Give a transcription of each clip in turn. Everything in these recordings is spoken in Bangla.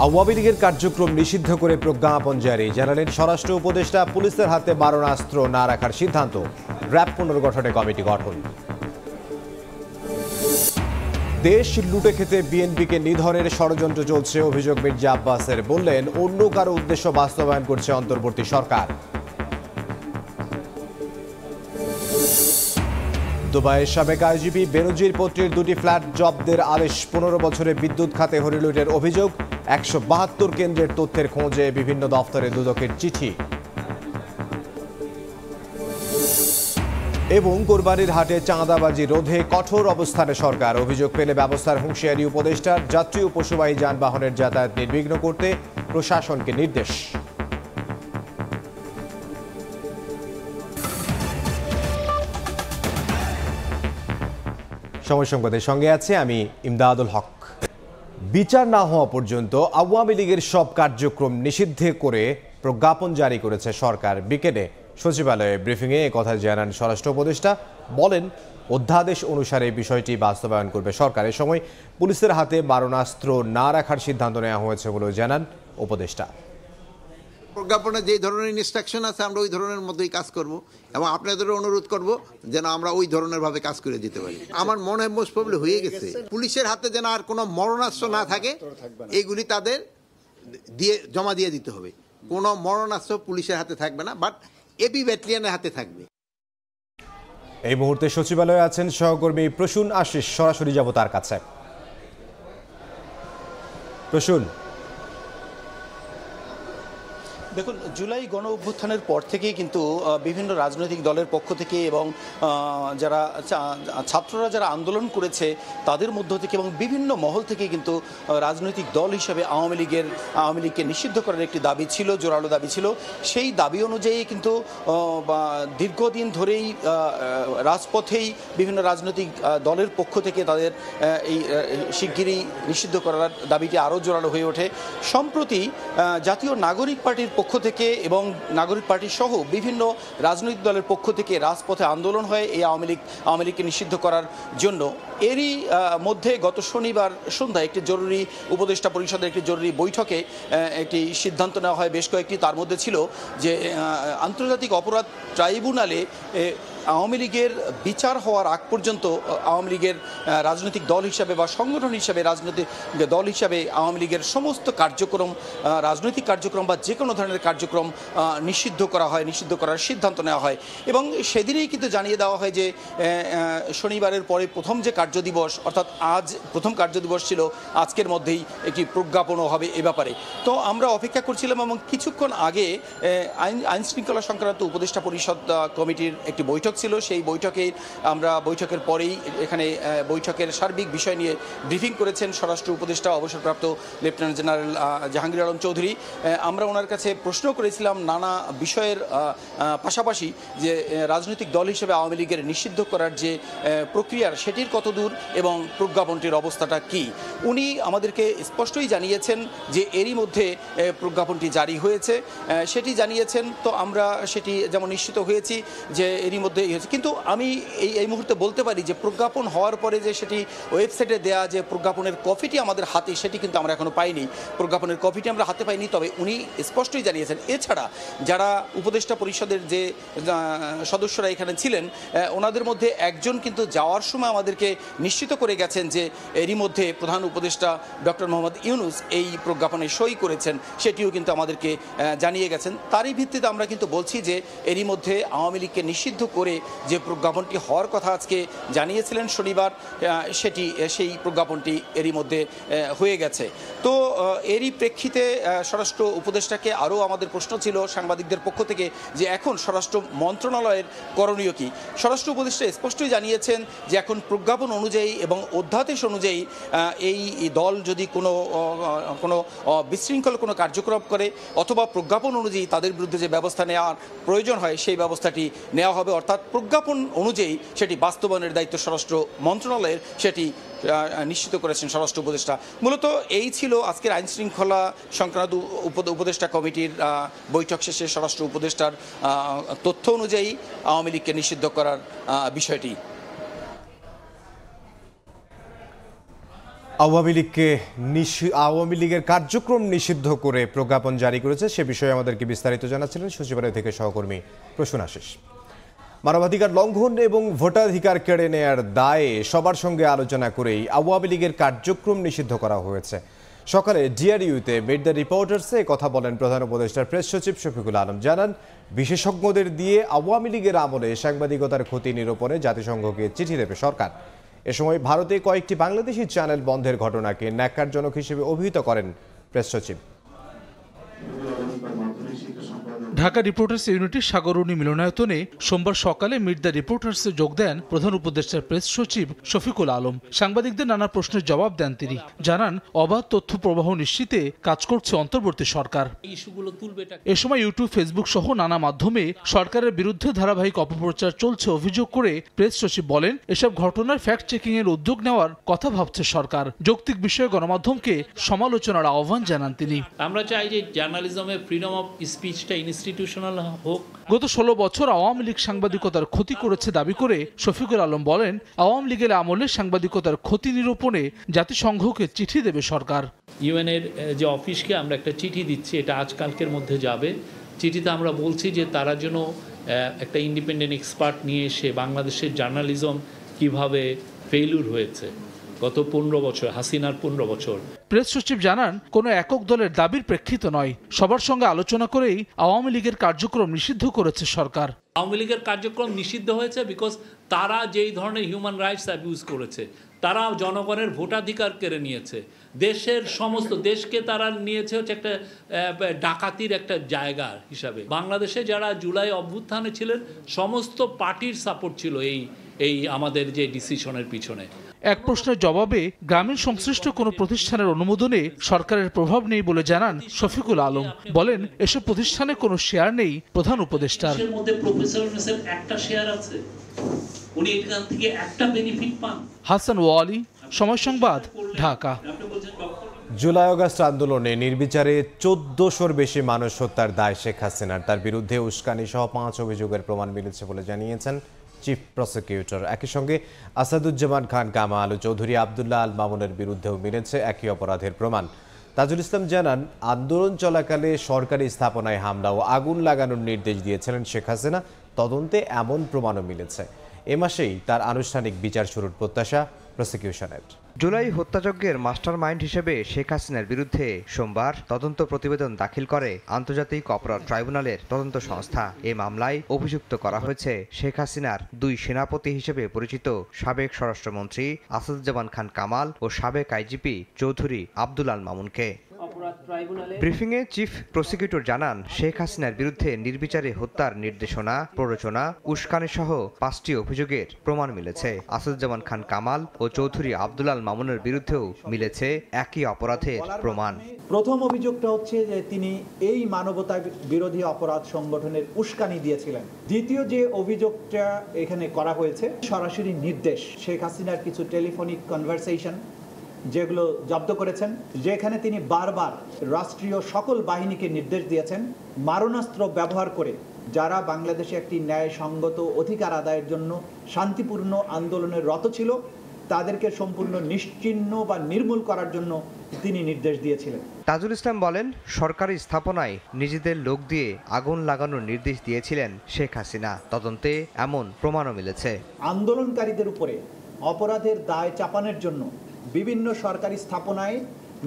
আওয়ামী লীগের কার্যক্রম নিষিদ্ধ করে প্রজ্ঞাপন জারি, জানালেন স্বরাষ্ট্র উপদেষ্টা। পুলিশের হাতে মারণাস্ত্র না রাখার সিদ্ধান্ত, র্যাব পুনর্গঠনে কমিটি গঠন। দেশ লুটে খেতে বিএনপিকে নিধনের ষড়যন্ত্র চলছে, অভিযোগ মির্জা আব্বাসের। বললেন, অন্য কারো উদ্দেশ্য বাস্তবায়ন করছে অন্তর্বর্তী সরকার। দুবাইয়ের সাবেক আইজিপি বেনজির পত্রীর দুটি ফ্ল্যাট জব্দের আদেশ। 15 বছরে বিদ্যুৎ খাতে হরিলুটের অভিযোগ। 172 কেন্দ্রের তথ্যের খোঁজে বিভিন্ন দফতরে দুদকের চিঠি। এবং কোরবানির হাটে চাঁদাবাজি রোধে কঠোর অবস্থানে সরকার, অভিযোগ পেলে ব্যবস্থার হুঁশিয়ারি উপদেষ্টার। যাত্রী ও পশুবাহী যানবাহনের যাতায়াত নির্বিঘ্ন করতে প্রশাসনকে নির্দেশ। সময় সংবাদের সঙ্গে আছে আমি ইমদাদুল হক। বিচার না হওয়া পর্যন্ত আওয়ামী লীগের সব কার্যক্রম নিষিদ্ধ করে প্রজ্ঞাপন জারি করেছে সরকার। বিকেলে সচিবালয়ে ব্রিফিংয়ে একথা জানান স্বরাষ্ট্র উপদেষ্টা। বলেন, অধ্যাদেশ অনুসারে বিষয়টি বাস্তবায়ন করবে সরকার। এ সময় পুলিশের হাতে মারণাস্ত্র না রাখার সিদ্ধান্ত নেওয়া হয়েছে বলেও জানান উপদেষ্টা। প্রজ্ঞাপনে যে ধরনের ইনস্ট্রাকশন আছে আমরা ওই ধরনের মধ্যেই কাজ করব এবং আপনাদেরও অনুরোধ করব যেন আমরা ওই ধরনের ভাবে কাজ করে যেতে পারি। আমার মনে হয় মোস্ট প্রবলি হয়ে গেছে। পুলিশের হাতে যেন আর কোনো মরণাস্ত্র না থাকে, এইগুলি তাদের জমা দিয়ে দিতে হবে। কোনো মরণাস্ত্র পুলিশের হাতে থাকবে না, বাট এবি ব্যাটালিয়নের হাতে থাকবে। এই মুহূর্তে সচিবালয়ে আছেন সহকর্মী প্রসূন আশিস, সরাসরি যাব তার কাছে। প্রসূন, দেখুন, জুলাই গণ অভ্যুত্থানের পর থেকেই কিন্তু বিভিন্ন রাজনৈতিক দলের পক্ষ থেকে এবং যারা ছাত্ররা যারা আন্দোলন করেছে তাদের মধ্য থেকে এবং বিভিন্ন মহল থেকে কিন্তু রাজনৈতিক দল হিসেবে আওয়ামী লীগকে নিষিদ্ধ করার একটি দাবি ছিল, জোরালো দাবি ছিল। সেই দাবি অনুযায়ী কিন্তু দীর্ঘদিন ধরেই রাজপথেই বিভিন্ন রাজনৈতিক দলের পক্ষ থেকে তাদের এই শিগগিরই নিষিদ্ধ করার দাবিটি আরও জোরালো হয়ে ওঠে। সম্প্রতি জাতীয় নাগরিক পার্টির পক্ষ থেকে এবং নাগরিক পার্টি সহ বিভিন্ন রাজনৈতিক দলের পক্ষ থেকে রাজপথে আন্দোলন হয় এই আওয়ামী লীগকে নিষিদ্ধ করার জন্য। এরই মধ্যে গত শনিবার সন্ধ্যায় একটি জরুরি উপদেষ্টা পরিষদের একটি জরুরি বৈঠকে একটি সিদ্ধান্ত নেওয়া হয়, বেশ কয়েকটি। তার মধ্যে ছিল যে আন্তর্জাতিক অপরাধ ট্রাইব্যুনালে আওয়ামী লীগের বিচার হওয়ার আগ পর্যন্ত আওয়ামী লীগের রাজনৈতিক দল হিসাবে বা সংগঠন হিসাবে, রাজনৈতিক দল হিসাবে আওয়ামী লীগের সমস্ত কার্যক্রম, রাজনৈতিক কার্যক্রম বা যে কোনো ধরনের কার্যক্রম নিষিদ্ধ করা হয়, নিষিদ্ধ করার সিদ্ধান্ত নেওয়া হয়। এবং সেদিনেই কিন্তু জানিয়ে দেওয়া হয় যে শনিবারের পরে প্রথম যে কার্যদিবস, অর্থাৎ আজ প্রথম কার্যদিবস ছিল, আজকের মধ্যেই একটি প্রজ্ঞাপনও হবে এ ব্যাপারে। তো আমরা অপেক্ষা করছিলাম এবং কিছুক্ষণ আগে আইন শৃঙ্খলা সংক্রান্ত উপদেষ্টা পরিষদ কমিটির একটি বৈঠক ছিল। সেই বৈঠকের পরেই এখানে বৈঠকের সার্বিক বিষয় নিয়ে ব্রিফিং করেছেন স্বরাষ্ট্র উপদেষ্টা অবসরপ্রাপ্ত লেফটেন্যান্ট জেনারেল জাহাঙ্গীর আলম চৌধুরী। আমরা ওনার কাছে প্রশ্ন করেছিলাম নানা বিষয়ের পাশাপাশি যে রাজনৈতিক দল হিসেবে আওয়ামী লীগের নিষিদ্ধ করার যে প্রক্রিয়ার সেটির কতদূর এবং প্রজ্ঞাপনটির অবস্থাটা কি। উনি আমাদেরকে স্পষ্টই জানিয়েছেন যে এরই মধ্যে প্রজ্ঞাপনটি জারি হয়েছে, সেটি জানিয়েছেন। তো আমরা সেটি যেমন নিশ্চিত হয়েছি যে এরই মধ্যে কিন্তু আমি এই মুহূর্তে বলতে পারি যে প্রজ্ঞাপন হওয়ার পরে যে সেটি ওয়েবসাইটে দেয়া যে প্রজ্ঞাপনের কপিটি আমাদের হাতে, সেটি কিন্তু আমরা এখনো পাইনি। প্রজ্ঞাপনের কপিটি আমরা হাতে পাইনি। তবে উনি স্পষ্টই জানিয়েছেন, এছাড়া যারা উপদেষ্টা পরিষদের যে সদস্যরা এখানে ছিলেন ওনাদের মধ্যে একজন কিন্তু যাওয়ার সময় আমাদেরকে নিশ্চিত করে গেছেন যে এরই মধ্যে প্রধান উপদেষ্টা ডক্টর মোহাম্মদ ইউনূস এই প্রজ্ঞাপনে সই করেছেন, সেটিও কিন্তু আমাদেরকে জানিয়ে গেছেন। তারই ভিত্তিতে আমরা কিন্তু বলছি যে এরই মধ্যে আওয়ামী লীগকে নিষিদ্ধ করে যে প্রজ্ঞাপনটি হওয়ার কথা আজকে জানিয়েছিলেন শনিবার, সেই প্রজ্ঞাপনটি এরই মধ্যে হয়ে গেছে। তো এরই প্রেক্ষিতে স্বরাষ্ট্র উপদেষ্টাকে আরও আমাদের প্রশ্ন ছিল সাংবাদিকদের পক্ষ থেকে যে এখন স্বরাষ্ট্র মন্ত্রণালয়ের করণীয় কি। স্বরাষ্ট্র উপদেষ্টা স্পষ্টই জানিয়েছেন যে এখন প্রজ্ঞাপন অনুযায়ী এবং অধ্যাদেশ অনুযায়ী এই দল যদি কোনো বিশৃঙ্খল কোনো কার্যক্রম করে অথবা প্রজ্ঞাপন অনুযায়ী তাদের বিরুদ্ধে যে ব্যবস্থা নেওয়ার প্রয়োজন হয় সেই ব্যবস্থাটি নেওয়া হবে। অর্থাৎ প্রজ্ঞাপন অনুযায়ী সেটি বাস্তবায়নের দায়িত্ব স্বরাষ্ট্র মন্ত্রণালয়ের, সেটি নিশ্চিত করেছেন স্বরাষ্ট্র উপদেষ্টা। মূলত এই ছিল আজকের আইন শৃঙ্খলা সংক্রান্ত উপদেষ্টা কমিটির বৈঠক শেষে স্বরাষ্ট্র উপদেষ্টার তথ্য অনুযায়ী আওয়ামী লীগকে নিষিদ্ধ করার বিষয়টি। আওয়ামী লীগের কার্যক্রম নিষিদ্ধ করে প্রজ্ঞাপন জারি করেছে, সে বিষয়ে আমাদেরকে বিস্তারিত জানাচ্ছিলেন সচিবালয় থেকে সহকর্মী প্রসূন আশিস। মানবাধিকার লঙ্ঘন এবং ভোটাধিকার কেড়ে নেয়ার দায়ে সবার সঙ্গে আলোচনা করেই আওয়ামী লীগের কার্যক্রম নিষিদ্ধ করা হয়েছে। সকালে ডিআরইউতে মিট দ্য রিপোর্টার্সে কথা বলেন প্রধান উপদেষ্টার প্রেস সচিব শফিকুল আলম। জানান, বিশেষজ্ঞদের দিয়ে আওয়ামী লীগের আমলে সাংবাদিকতার ক্ষতি নিরূপণে জাতিসংঘকে চিঠি দেবে সরকার। এ সময় ভারতে কয়েকটি বাংলাদেশি চ্যানেল বন্ধের ঘটনাকে ন্যাক্কারজনক হিসেবে অভিহিত করেন প্রেস সচিব। ঢাকা রিপোর্টার্স ইউনিটির সাগরণী মিলনায়তনে সোমবার সকালে মিট দ্য রিপোর্টার্সে যোগ দেন প্রধান উপদেষ্টার প্রেস সচিব শফিকুল আলম। সাংবাদিকদের নানা প্রশ্নের জবাব দেন তিনি। জানান, অবাধ তথ্য প্রবাহ নিশ্চিতে কাজ করছে অন্তর্বর্তী সরকার। এ সময় ইউটিউব, ফেসবুক সহ নানা মাধ্যমে সরকারের বিরুদ্ধে ধারাবাহিক অপপ্রচার চলছে অভিযোগ করে প্রেস সচিব বলেন, এসব ঘটনার ফ্যাক্ট চেকিং এর উদ্যোগ নেওয়ার কথা ভাবছে সরকার। যৌক্তিক বিষয়ে গণমাধ্যমকে সমালোচনার আহ্বান জানান তিনি। আমরা চাই যে জার্নালিজমের ফ্রিডম অফ স্পিচটা ইনস্টিটিউশনাল হোক। গত 16 বছর আওয়ামী লীগ সাংবাদিকতার ক্ষতি করেছে দাবি করে শফিকুল আলম বলেন, আওয়ামী লীগের আমলে সাংবাদিকতার ক্ষতি নিরূপণে জাতিসংঘকে চিঠি দেবে সরকার। ইউএনের যে অফিসকে আমরা একটা চিঠি দিচ্ছি, এটা আজকালকের মধ্যে যাবে। চিঠিতে আমরা বলছি যে তারা যেন একটা ইন্ডিপেন্ডেন্ট এক্সপার্ট নিয়ে এসে বাংলাদেশের জার্নালিজম কিভাবে ফেইলুর হয়েছে গত 15 বছর, হাসিনার 15 বছর। প্রেস সচিব জানান, কোনো একক দলের দাবির প্রেক্ষিত নয়, সবার সঙ্গে আলোচনা করেই আওয়ামী লীগের কার্যক্রম নিষিদ্ধ করেছে সরকার। আওয়ামী লীগের কার্যক্রম নিষিদ্ধ হয়েছে বিকজ তারা যেই ধরনের হিউম্যান রাইটস অ্যাবিউজ করেছে, তারা জনগণের ভোটাধিকার কেড়ে নিয়েছে, দেশের সমস্ত দেশকে তারা নিয়েছে হচ্ছে একটা ডাকাতির একটা জায়গা হিসাবে। বাংলাদেশে যারা জুলাই অভ্যুত্থানে ছিলেন সমস্ত পার্টির সাপোর্ট ছিল এই আমাদের যে ডিসিশনের পিছনে। এক প্রশ্নের জবাবে গ্রামীণ সংশ্লিষ্ট কোনো প্রতিষ্ঠানের অনুমোদনে সরকারের প্রভাব নেই বলে জানান শফিকুল আলম। বলেন, এসব প্রতিষ্ঠানে কোনো শেয়ার নেই প্রধান উপদেষ্টার। এর মধ্যে প্রফেসর মেসের একটা শেয়ার আছে, উনি এখান থেকে একটা বেনিফিট পান। হাসান ওয়ালি, সময় সংবাদ, ঢাকা। জুলাই আগস্ট আন্দোলনে নির্বিচারে 1400-র বেশি মানুষ হত্যার দায় শেখ হাসিনার। তার বিরুদ্ধে উস্কানি সহ 5 অভিযোগের প্রমাণ মিলেছে বলে জানিয়েছেন চিফ প্রসিকিউটর। একই সঙ্গে আসাদুজ্জামান খান কামাল ও চৌধুরী আবদুল্লাহ আল মামুনের বিরুদ্ধেও মিলেছে একই অপরাধের প্রমাণ। তাজুল ইসলাম জানান, আন্দোলন চলাকালে সরকারি স্থাপনায় হামলা ও আগুন লাগানোর নির্দেশ দিয়েছিলেন শেখ হাসিনা। তদন্তে এমন প্রমাণও মিলেছে। এ মাসেই তার আনুষ্ঠানিক বিচার শুরুর প্রত্যাশা প্রসিকিউশনের। জুলাই হত্যাযজ্ঞের মাস্টারমাইন্ড হিসেবে শেখ হাসিনার বিরুদ্ধে সোমবার তদন্ত প্রতিবেদন দাখিল করে আন্তর্জাতিক অপরাধ ট্রাইব্যুনালের তদন্ত সংস্থা। এ মামলায় অভিযুক্ত করা হয়েছে শেখ হাসিনার 2 সেনাপতি হিসেবে পরিচিত সাবেক স্বরাষ্ট্রমন্ত্রী আসাদুজ্জামান খান কামাল ও সাবেক আইজিপি চৌধুরী আবদুল্লাহ আল মামুনকে। ব্রিফিংয়ে চিফ প্রসিকিউটর জানান, শেখ হাসিনার বিরুদ্ধে নির্বিচারে হত্যার নির্দেশনা, প্ররোচনা, উস্কানি সহ 5টি অভিযোগের প্রমাণ মিলেছে। আসাদুজ্জামান খান কামাল ও চৌধুরী আবদুল্লাহ আল মামুনের বিরুদ্ধেও মিলেছে একই অপরাধের প্রমাণ। প্রথম অভিযোগটা হচ্ছে যে তিনি এই মানবতা বিরোধী অপরাধ সংগঠনের উস্কানি দিয়েছিলেন। দ্বিতীয় যে অভিযোগটা এখানে করা হয়েছে, সরাসরি নির্দেশ, শেখ হাসিনার কিছু টেলিফোনিক কনভারসেশন যেগুলো জব্দ করেছেন, যেখানে তিনি বারবার রাষ্ট্রীয় সকল বাহিনীকে নির্দেশ দিয়েছেন মারণাস্ত্র ব্যবহার করে যারা বাংলাদেশে একটি ন্যায়সঙ্গত অধিকার আদায়ের জন্য শান্তিপূর্ণ আন্দোলনের রত ছিল তাদেরকে সম্পূর্ণ নিশ্চিহ্ন বা নির্মূল করার জন্য তিনি নির্দেশ দিয়েছিলেন। তাজুল ইসলাম বলেন, সরকারি স্থাপনায় নিজেদের লোক দিয়ে আগুন লাগানোর নির্দেশ দিয়েছিলেন শেখ হাসিনা। তদন্তে এমন প্রমাণও মিলেছে। আন্দোলনকারীদের উপরে অপরাধের দায় চাপানোর জন্য বিভিন্ন সরকারি স্থাপনায়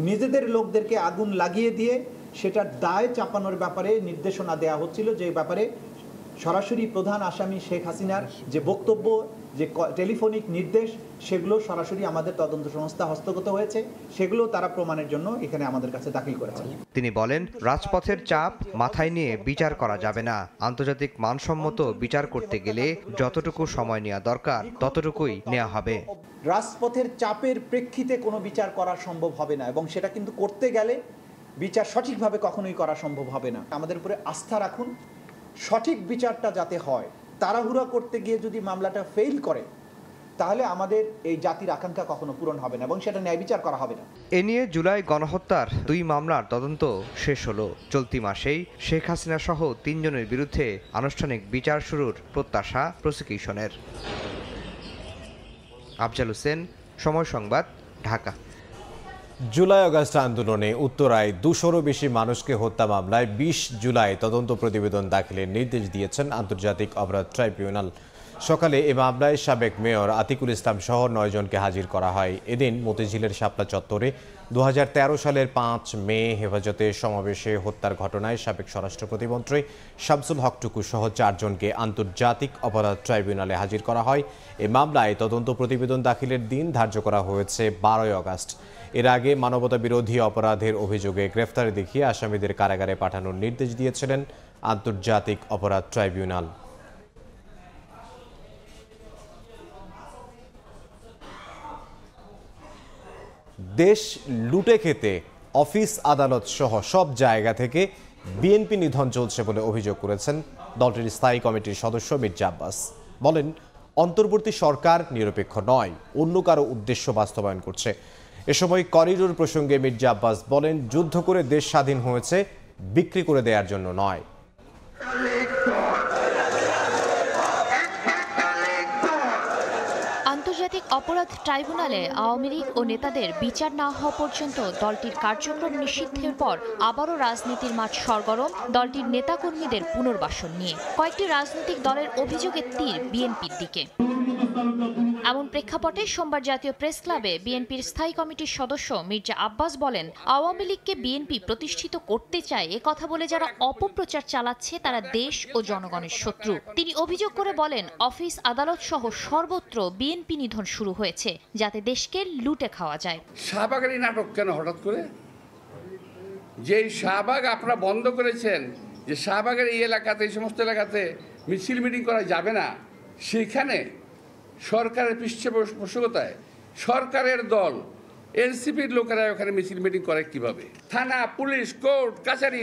নিজেদের লোকদেরকে আগুন লাগিয়ে দিয়ে সেটার দায় চাপানোর ব্যাপারে নির্দেশনা দেয়া হচ্ছিল, যে ব্যাপারে সরাসরি প্রধান আসামি শেখ হাসিনার যে বক্তব্য, যে টেলিফোনিক নির্দেশ, সেগুলো সরাসরি আমাদের তদন্ত সংস্থা হস্তগত হয়েছে। সেগুলো তারা প্রমাণের জন্য এখানে আমাদের কাছে দাখিল করেছে। তিনি বলেন, রাজপথের চাপ মাথায় নিয়ে বিচার করা যাবে না। আন্তর্জাতিক মানসম্মত বিচার করতে গেলে যতটুকু সময় নেওয়া দরকার ততটুকুই নেওয়া হবে। রাজপথের চাপের প্রেক্ষিতে কোনো বিচার করা সম্ভব হবে না, এবং সেটা কিন্তু করতে গেলে বিচার সঠিকভাবে কখনোই করা সম্ভব হবে না। আমাদের উপরে আস্থা রাখুন, সঠিক বিচারটা যাতে হয়। তাড়াহুড়া করতে গিয়ে যদি মামলাটা ফেল করে তাহলে আমাদের এই জাতির আকাঙ্ক্ষা কখনো পূরণ হবে না এবং সেটা ন্যায় বিচার করা হবে না। এ নিয়ে জুলাই গণহত্যার 2 মামলার তদন্ত শেষ হলো। চলতি মাসেই শেখ হাসিনা সহ 3 জনের বিরুদ্ধে আনুষ্ঠানিক বিচার শুরুর প্রত্যাশা প্রসিকিউশনের। আফজাল হোসেন, সময় সংবাদ, ঢাকা। জুলাই আগস্ট আন্দোলনে উত্তরায় 200-রও বেশি মানুষকে হত্যা মামলায় 20 জুলাই তদন্ত প্রতিবেদন দাখিলের নির্দেশ দিয়েছেন আন্তর্জাতিক অপরাধ ট্রাইব্যুনাল। সকালে এ মামলায় সাবেক মেয়র আতিকুল ইসলাম সহ 9 জনকে হাজির করা হয়। এদিন মতিঝিলের শাপলা চত্বরে 2013 সালের 5 মে হেফাজতে সমাবেশে হত্যার ঘটনায় সাবেক স্বরাষ্ট্র প্রতিমন্ত্রী শামসুল হক টুকু সহ 4 জনকে আন্তর্জাতিক অপরাধ ট্রাইব্যুনালে হাজির করা হয়। এ মামলায় তদন্ত প্রতিবেদন দাখিলের দিন ধার্য করা হয়েছে 12 আগস্ট। এর আগে মানবতা বিরোধী অপরাধের অভিযোগে গ্রেফতারি দেখিয়ে আসামিদের কারাগারে পাঠানোর নির্দেশ দিয়েছিলেন আন্তর্জাতিক অপরাধ ট্রাইব্যুনাল। দেশ লুটে খেতে অফিস আদালত সহ সব জায়গা থেকে বিএনপি নিধন চলছে বলে অভিযোগ করেছেন দলটির স্থায়ী কমিটির সদস্য মির্জা আব্বাস। বলেন, অন্তর্বর্তী সরকার নিরপেক্ষ নয়, অন্য কারো উদ্দেশ্য বাস্তবায়ন করছে। এ সময় করিডোর প্রসঙ্গে মির্জা আব্বাস বলেন, যুদ্ধ করে দেশ স্বাধীন হয়েছে, বিক্রি করে দেওয়ার জন্য নয়। আন্তর্জাতিক অপরাধ ট্রাইব্যুনালে আওয়ামী লীগ ও নেতাদের বিচার না হওয়া পর্যন্ত দলটির কার্যক্রম নিষিদ্ধের পর আবারও রাজনীতির মাঠ সরগরম দলটির নেতাকর্মীদের পুনর্বাসন নিয়ে। কয়েকটি রাজনৈতিক দলের অভিযোগের তীর বিএনপির দিকে। এমন প্রেক্ষাপটে সোমবার জাতীয় প্রেস ক্লাবে বিএনপির স্থায়ী কমিটির সদস্য মির্জা আব্বাস বলেন, আওয়ামী লীগকে বিএনপি প্রতিষ্ঠিত করতে চায় এ কথা বলে যারা অপপ্রচার চালাচ্ছে তারা দেশ ও জনগণের শত্রু। তিনি অভিযোগ করে বলেন, অফিস আদালত সহ সর্বত্র বিএনপি নিধন শুরু হয়েছে যাতে দেশকে লুটে খাওয়া যায়। শাহবাগের নাটক কেন হঠাৎ করে? যেই শাহবাগ আপনারা বন্ধ করেছেন, যে শাহবাগের এই এলাকাতে, এই সমস্ত এলাকাতে মিছিল মিটিং করা যাবে না, সেখানে সরকারের পৃষ্ঠপোষকতায় সরকারের দল এনসিপির লোকেরা ওখানে মিছিল মিটিং করে কিভাবে? থানা, পুলিশ, কোর্ট, কাছারি,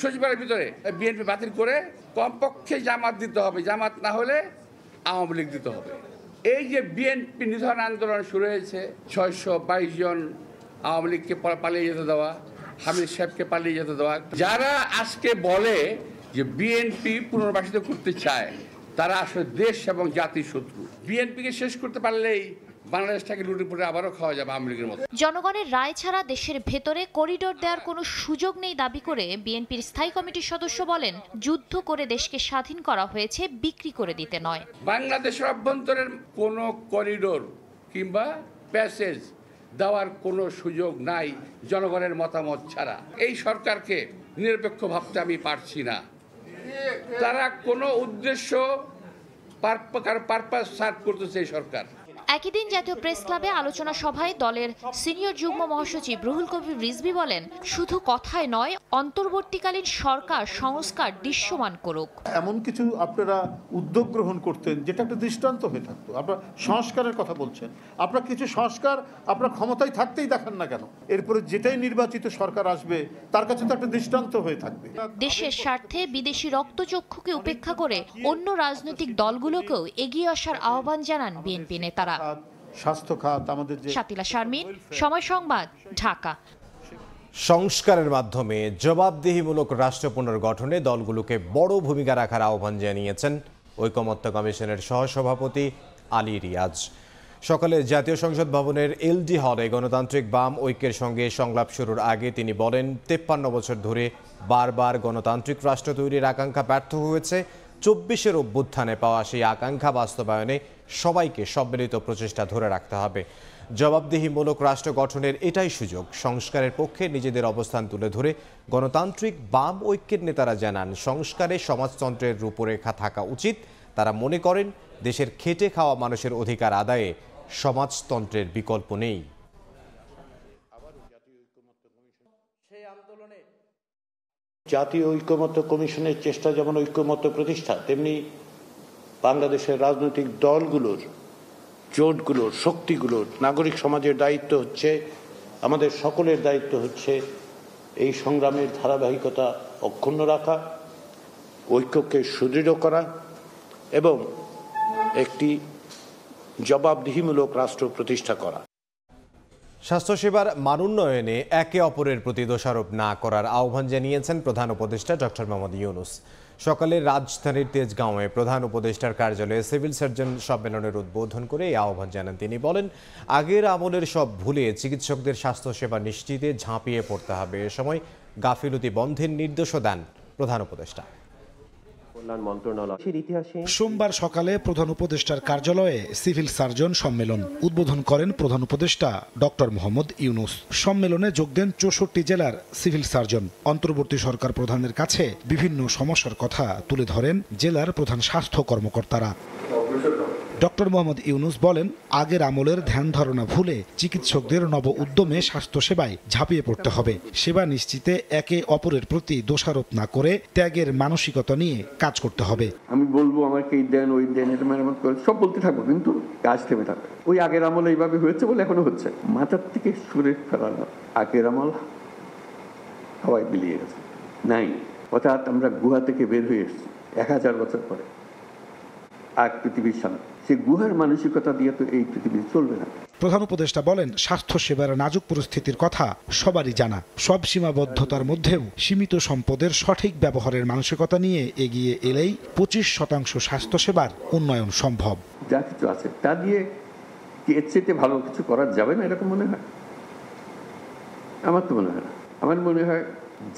সচিবালয়ের ভিতরে বিএনপি বাতিল করে কমপক্ষে জামাত দিতে হবে, জামাত না হলে আওয়ামী লীগ দিতে হবে। এই যে বিএনপি নিধন আন্দোলন শুরু হয়েছে, 622 জন আওয়ামী লীগকে পালিয়ে যেতে দেওয়া, হামিদ সাহেবকে পালিয়ে যেতে দেওয়া, যারা আজকে বলে যে বিএনপি পুনর্বাসিত করতে চায় তারা আসলে দেশ এবং জাতির শত্রু। বিএনপিকে শেষ করতে পারলেই বাংলাদেশটাকে লুটে পুটে আবারও খাওয়া যাবে আওয়ামী লীগের মতো। জনগণের রায় ছাড়া দেশের ভেতরে করিডোর দেওয়ার কোনো সুযোগ নেই দাবি করে বিএনপির স্থায়ী কমিটির সদস্য বলেন, যুদ্ধ করে দেশকে স্বাধীন করা হয়েছে, বিক্রি করে দিতে নয়। বাংলাদেশের অভ্যন্তরের কোনো করিডোর কিংবা প্যাসেজ দেওয়ার কোনো সুযোগ নাই জনগণের মতামত ছাড়া। এই সরকারকে নিরপেক্ষ ভাবতে আমি পারছি না। তারা কোনো উদ্দেশ্য পারপাস সার্ভ করতেছে এই সরকার। একই দিন জাতীয় প্রেস ক্লাবে আলোচনা সভায় দলের সিনিয়র যুগ্ম মহাসচিব রুহুল কবির রিজভী বলেন, শুধু কথায় নয়, অন্তর্বর্তীকালীন সরকার সংস্কার দৃশ্যমান করুক। এমন কিছু আপনারা উদ্যোগ গ্রহণ করতেন যেটা একটা দৃষ্টান্ত হয়ে থাকতো। আপনারা সংস্কারের কথা বলছেন, আপনারা কিছু সংস্কার আপনার ক্ষমতায় থাকতেই দেখান না কেন? এরপরে যেটাই নির্বাচিত সরকার আসবে তার কাছে তো একটা দৃষ্টান্ত হয়ে থাকবে। দেশের স্বার্থে বিদেশি রক্তচক্ষুকে উপেক্ষা করে অন্য রাজনৈতিক দলগুলোকেও এগিয়ে আসার আহ্বান জানান বিএনপি নেতারা। স্বাস্থ্য খাত, আমাদের যে শাতিলা শারমিন, সময় সংবাদ, ঢাকা। সংস্কারের মাধ্যমে জবাবদিহিমূলক রাষ্ট্র পুনর্গঠনে দলগুলোকে বড় ভূমিকা রাখার আহ্বান জানিয়েছেন ঐকমত্য কমিশনের সহসভাপতি আলী রিয়াজ। সকালে জাতীয় সংসদ ভবনের এলডি হলে গণতান্ত্রিক বাম ঐক্যের সঙ্গে সংলাপ শুরুর আগে তিনি বলেন, 53 বছর ধরে বারবার গণতান্ত্রিক রাষ্ট্র তৈরির আকাঙ্ক্ষা ব্যর্থ হয়েছে। 24-এর অভ্যুত্থানে পাওয়া সেই আকাঙ্ক্ষা বাস্তবায়নে সবাইকে সম্মিলিত প্রচেষ্টা ধরে রাখতে হবে। জবাবদিহিমূলক রাষ্ট্র গঠনের এটাই সুযোগ। সংস্কারের পক্ষে নিজেদের অবস্থান তুলে ধরে গণতান্ত্রিক বাম ঐক্যের নেতারা জানান, সংস্কারে সমাজতন্ত্রের রূপরেখা থাকা উচিত। তারা মনে করেন, দেশের খেটে খাওয়া মানুষের অধিকার আদায়ে সমাজতন্ত্রের বিকল্প নেই। জাতীয় ঐকমত্য কমিশনের চেষ্টা যেমন ঐকমত্য প্রতিষ্ঠা, তেমনি বাংলাদেশের রাজনৈতিক দলগুলোর, জোটগুলোর, শক্তিগুলোর, নাগরিক সমাজের দায়িত্ব হচ্ছে, আমাদের সকলের দায়িত্ব হচ্ছে এই সংগ্রামের ধারাবাহিকতা অক্ষুণ্ণ রাখা, ঐক্যকে সুদৃঢ় করা এবং একটি জবাবদিহিমূলক রাষ্ট্র প্রতিষ্ঠা করা। স্বাস্থ্যসেবার মানোন্নয়নে একে অপরের প্রতি দোষারোপ না করার আহ্বান জানিয়েছেন প্রধান উপদেষ্টা ডক্টর মোহাম্মদ ইউনূস। সকালে রাজধানীর তেজগাঁওয়ে প্রধান উপদেষ্টার কার্যালয়ে সিভিল সার্জন সম্মেলনের উদ্বোধন করে এই আহ্বান জানান তিনি। বলেন, আগের আমলের সব ভুলে চিকিৎসকদের স্বাস্থ্যসেবা নিশ্চিতে ঝাঁপিয়ে পড়তে হবে। এ সময় গাফিলতি বন্ধের নির্দেশও দেন প্রধান উপদেষ্টা। সোমবার সকালে প্রধান উপদেষ্টার কার্যালয়ে সিভিল সার্জন সম্মেলন উদ্বোধন করেন প্রধান উপদেষ্টা ডক্টর মোহাম্মদ ইউনূস। সম্মেলনে যোগ দেন 64 জেলার সিভিল সার্জন। অন্তর্বর্তী সরকার প্রধানের কাছে বিভিন্ন সমস্যার কথা তুলে ধরেন জেলার প্রধান স্বাস্থ্য কর্মকর্তারা। ডক্টর মোহাম্মদ ইউনূস বলেন, আগের আমলের ধ্যান ধারণা ভুলে চিকিৎসকদের নব উদ্যমে স্বাস্থ্যসেবায় ঝাঁপিয়ে পড়তে হবে। সেবা নিশ্চিতে একে অপরের প্রতি দোষারোপ না করে ত্যাগের মানসিকতা নিয়ে কাজ করতে হবে। আমি বলবো আমাকে এই দেন ওই দেন এটা মেরামত করে সব বলতে থাকবো, কিন্তু কাজ থেমে থাকবে। ওই আগের আমল এইভাবে হয়েছে বলে এখনো হচ্ছে। মাথার থেকে সুরে ফেলানো আগের আমল হাওয়ায় মিলিয়ে গেছে নাই, অর্থাৎ আমরা গুহা থেকে বের হয়ে এসেছি 1000 বছর পরে। আর পৃথিবীর সামনে সে গুহার মানসিকতা দিয়ে তো এই পৃথিবী চলবে না। প্রধান উপদেষ্টা বলেন, স্বাস্থ্যসেবার নাজুক পরিস্থিতির কথা সবারই জানা। সব সীমাবদ্ধতার মধ্যেও সীমিত সম্পদের সঠিক ব্যবহারের মানসিকতা নিয়ে এগিয়ে এলেই 25% স্বাস্থ্যসেবার উন্নয়ন সম্ভব। যা কিছু আছে তা দিয়ে কি এর চেয়ে ভালো কিছু করা যাবে না এরকম মনে হয়? আমার তো মনে হয় না। আমার মনে হয়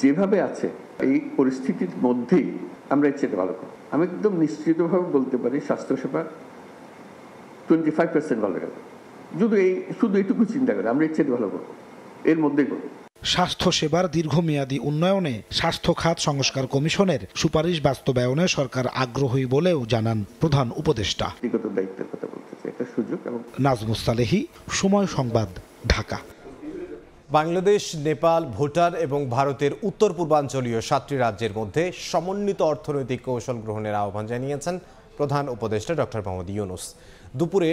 যেভাবে আছে এই পরিস্থিতির মধ্যেই আমরা এর চেয়ে ভালো করব। আমি একদম নিশ্চিতভাবে বলতে পারি স্বাস্থ্যসেবা 25% ভালো গেল। শুধু এইটুকু চিন্তা করে আমরা এর চেয়ে ভালো করবো, এর মধ্যেই করবো। স্বাস্থ্যসেবার দীর্ঘমেয়াদী উন্নয়নে স্বাস্থ্য খাত সংস্কার কমিশনের সুপারিশ বাস্তবায়নে সরকার আগ্রহী বলেও জানান প্রধান উপদেষ্টা। ব্যক্তিগত দায়িত্বের কথা বলতেছে, একটা সুযোগ। এবং নাজমুস সালেহী, সময় সংবাদ, ঢাকা। বাংলাদেশ, নেপাল, ভুটান এবং ভারতের উত্তর পূর্বাঞ্চলীয় 7টি রাজ্যের মধ্যে সমন্বিত অর্থনৈতিক কৌশল গ্রহণের আহ্বান জানিয়েছেন প্রধান উপদেষ্টা ডক্টর মোহাম্মদ ইউনূস। দুপুরে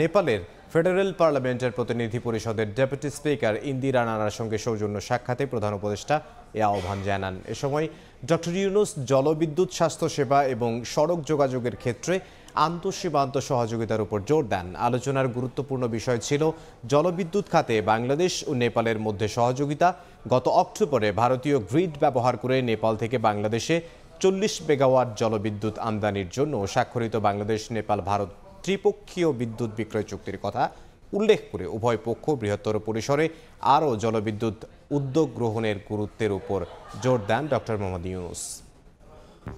নেপালের ফেডারেল পার্লামেন্টের প্রতিনিধি পরিষদের ডেপুটি স্পিকার ইন্দিরা রানার সঙ্গে সৌজন্য সাক্ষাতে প্রধান উপদেষ্টা এ আহ্বান জানান। এ সময় ডক্টর ইউনূস জলবিদ্যুৎ, স্বাস্থ্যসেবা এবং সড়ক যোগাযোগের ক্ষেত্রে আন্তঃসীমান্ত সহযোগিতার উপর জোর দেন। আলোচনার গুরুত্বপূর্ণ বিষয় ছিল জলবিদ্যুৎ খাতে বাংলাদেশ ও নেপালের মধ্যে সহযোগিতা। গত অক্টোবরে ভারতীয় গ্রিড ব্যবহার করে নেপাল থেকে বাংলাদেশে 40 মেগাওয়াট জলবিদ্যুৎ আমদানির জন্য স্বাক্ষরিত বাংলাদেশ, নেপাল, ভারত ত্রিপক্ষীয় বিদ্যুৎ বিক্রয় চুক্তির কথা উল্লেখ করে উভয় পক্ষ বৃহত্তর পরিসরে আরও জলবিদ্যুৎ উদ্যোগ গ্রহণের গুরুত্বের উপর জোর দেন ডক্টর মোহাম্মদ ইউনূস।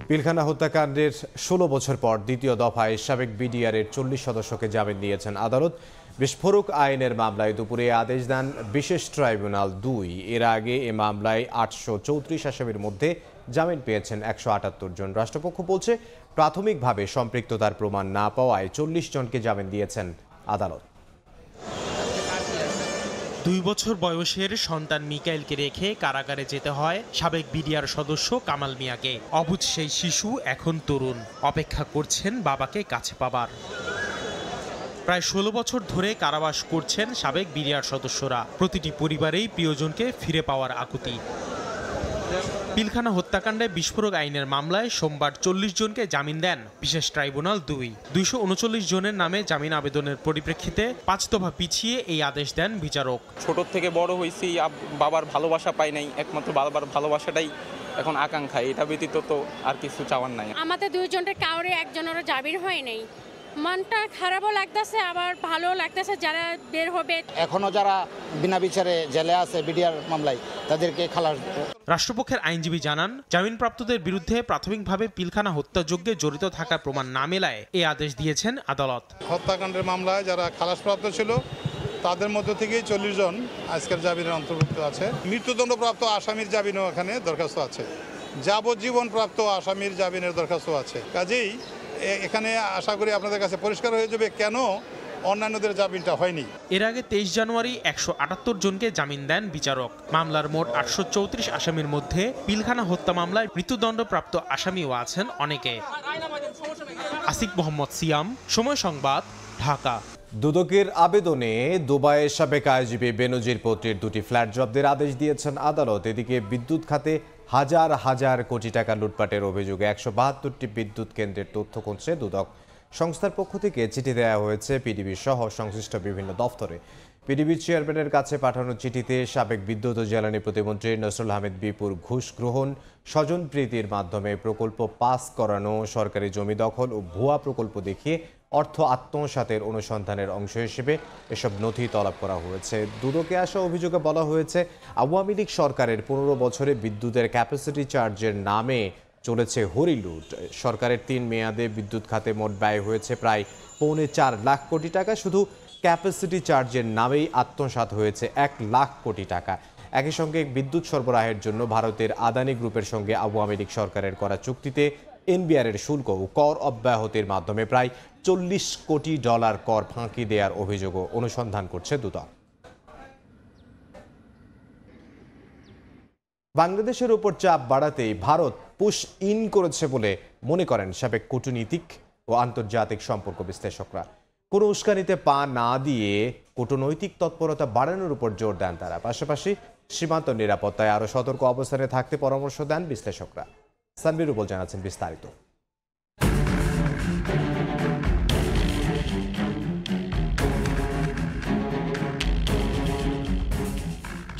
পিলখানা হত্যাকাণ্ডের 16 বছর পর দ্বিতীয় দফায় সাবেক বিডিআরের 40 সদস্যকে জামিন দিয়েছেন আদালত। বিস্ফোরক আইনের মামলায় দুপুরে আদেশ দেন বিশেষ ট্রাইব্যুনাল 2। এর আগে এ মামলায় 834 আসামির মধ্যে জামিন পেয়েছেন 178 জন। রাষ্ট্রপক্ষ বলছে, প্রাথমিকভাবে সম্পৃক্ততার প্রমাণ না পাওয়ায় 40 জনকে জামিন দিয়েছেন আদালত। 2 বছর বয়সের সন্তান মিকাইলকে রেখে কারাগারে যেতে হয় সাবেক বিডিআর সদস্য কামাল মিয়াকে। অবুঝ সেই শিশু এখন তরুণ, অপেক্ষা করছেন বাবাকে কাছে পাবার। প্রায় 16 বছর ধরে কারাবাস করছেন সাবেক বিডিআর সদস্যরা। প্রতিটি পরিবারেই প্রিয়জনকে ফিরে পাওয়ার আকুতি। পিলখানা হত্যাকাণ্ডে বিস্ফোরক আইনের মামলায় সোমবার 40 জনকে জামিন দেন বিশেষ ট্রাইব্যুনাল 2। 239 জনের নামে জামিন আবেদনের পরিপ্রেক্ষিতে 5 দফা পিছিয়ে এই আদেশ দেন বিচারক। ছোট থেকে বড় হয়েছি, বাবার ভালোবাসা পাই নাই, একমাত্র বাবার ভালোবাসাটাই এখন আকাঙ্ক্ষা। এটা ব্যতীত তো আর কিছু চাওয়ার নাই। আমাদের 2 জনের কাউরে একজনেরও জামিন হয় নাই। মনটা খারাপও লাগতেছে, আবার ভালো লাগতেছে যারা বের হবে। এখনো যারা বিনা বিচারে জেলে আছে বিডিআর মামলায়, তাদেরকে খালাস। রাষ্ট্রপক্ষের আইনজীবী জানান, জামিনপ্রাপ্তদের বিরুদ্ধে প্রাথমিকভাবে পিলখানা হত্যাযজ্ঞে জড়িত থাকার প্রমাণ না মেলায় এই আদেশ দিয়েছেন আদালত। হত্যাকাণ্ডের মামলায় যারা খালাসপ্রাপ্ত ছিল তাদের মধ্য থেকেই 40 জন আজকের জামিনের অন্তর্ভুক্ত আছে। মৃত্যুদণ্ডপ্রাপ্ত আসামির জামিনও এখানে দরখাস্ত আছে। যাবজ্জীবন প্রাপ্ত আসামির জামিনের দরখাস্ত আছে। কাজেই এখানে আশা করি আপনাদের কাছে পরিষ্কার হয়ে যাবে কেন অন্যান্যদের জামিনটা হয়নি। এর আগে 23 জানুয়ারি 178 জনকে জামিন দেন বিচারক। মামলার মোট 834 আসামির মধ্যে পিলখানা হত্যা মামলায় মৃত্যুদণ্ডপ্রাপ্ত আসামিও আছেন অনেকে। আসিফ মোহাম্মদ সিয়াম, সময় সংবাদ, ঢাকা। দুদকের আবেদনে দুবাইয়ের সাবেক আইজিপি বেনজির পত্রের 2টি ফ্ল্যাট জব্দের আদেশ দিয়েছেন আদালত। এদিকে বিদ্যুৎ খাতে হাজার হাজার কোটি টাকা লুটপাটের অভিযোগে 172টি বিদ্যুৎ কেন্দ্রের তথ্য খুঁজছে দুদক। সংস্থার পক্ষ থেকে চিঠি দেওয়া হয়েছে পিডিবি সহ সংশ্লিষ্ট বিভিন্ন দফতরে। পিডিবি চেয়ারম্যানের কাছে পাঠানো চিঠিতে সাবেক বিদ্যুৎ ও জ্বালানি প্রতিমন্ত্রী নসরুল হামিদ বিপুর ঘুষ গ্রহণ, স্বজনপ্রীতির মাধ্যমে প্রকল্প পাস করানো, সরকারি জমি দখল ও ভুয়া প্রকল্প দেখিয়ে অর্থ আত্মসাতের অনুসন্ধানের অংশ হিসেবে এসব নথি তলব করা হয়েছে। দুদকে আসা অভিযোগে বলা হয়েছে, আওয়ামী লীগ সরকারের 15 বছরে বিদ্যুতের ক্যাপাসিটি চার্জের নামে চলেছে হরিলুট। সরকারের 3 মেয়াদে বিদ্যুৎ খাতে মোট ব্যয় হয়েছে প্রায় 4.25 লাখ কোটি টাকা। শুধু ক্যাপাসিটি চার্জের নামেই আত্মসাৎ হয়েছে 1 লাখ কোটি টাকা। একই সঙ্গে বিদ্যুৎ সরবরাহের জন্য ভারতের আদানি গ্রুপের সঙ্গে আওয়ামী লীগ সরকারের করা চুক্তিতে এনবিআরের শুল্ক ও কর অব্যাহতির মাধ্যমে প্রায় $40 কোটি কর ফাঁকি দেওয়ার অভিযোগও অনুসন্ধান করছে দুদক। বাংলাদেশের উপর চাপ বাড়াতেই ভারত পুশ ইন করেছে বলে মনে করেন সাবেক কূটনীতিক ও আন্তর্জাতিক সম্পর্ক বিশ্লেষকরা। কোনো উস্কানিতে পা না দিয়ে কূটনৈতিক তৎপরতা বাড়ানোর উপর জোর দেন তারা। পাশাপাশি সীমান্ত নিরাপত্তায় আরও সতর্ক অবস্থানে থাকতে পরামর্শ দেন বিশ্লেষকরা। সানবির রুবল জানাচ্ছেন বিস্তারিত।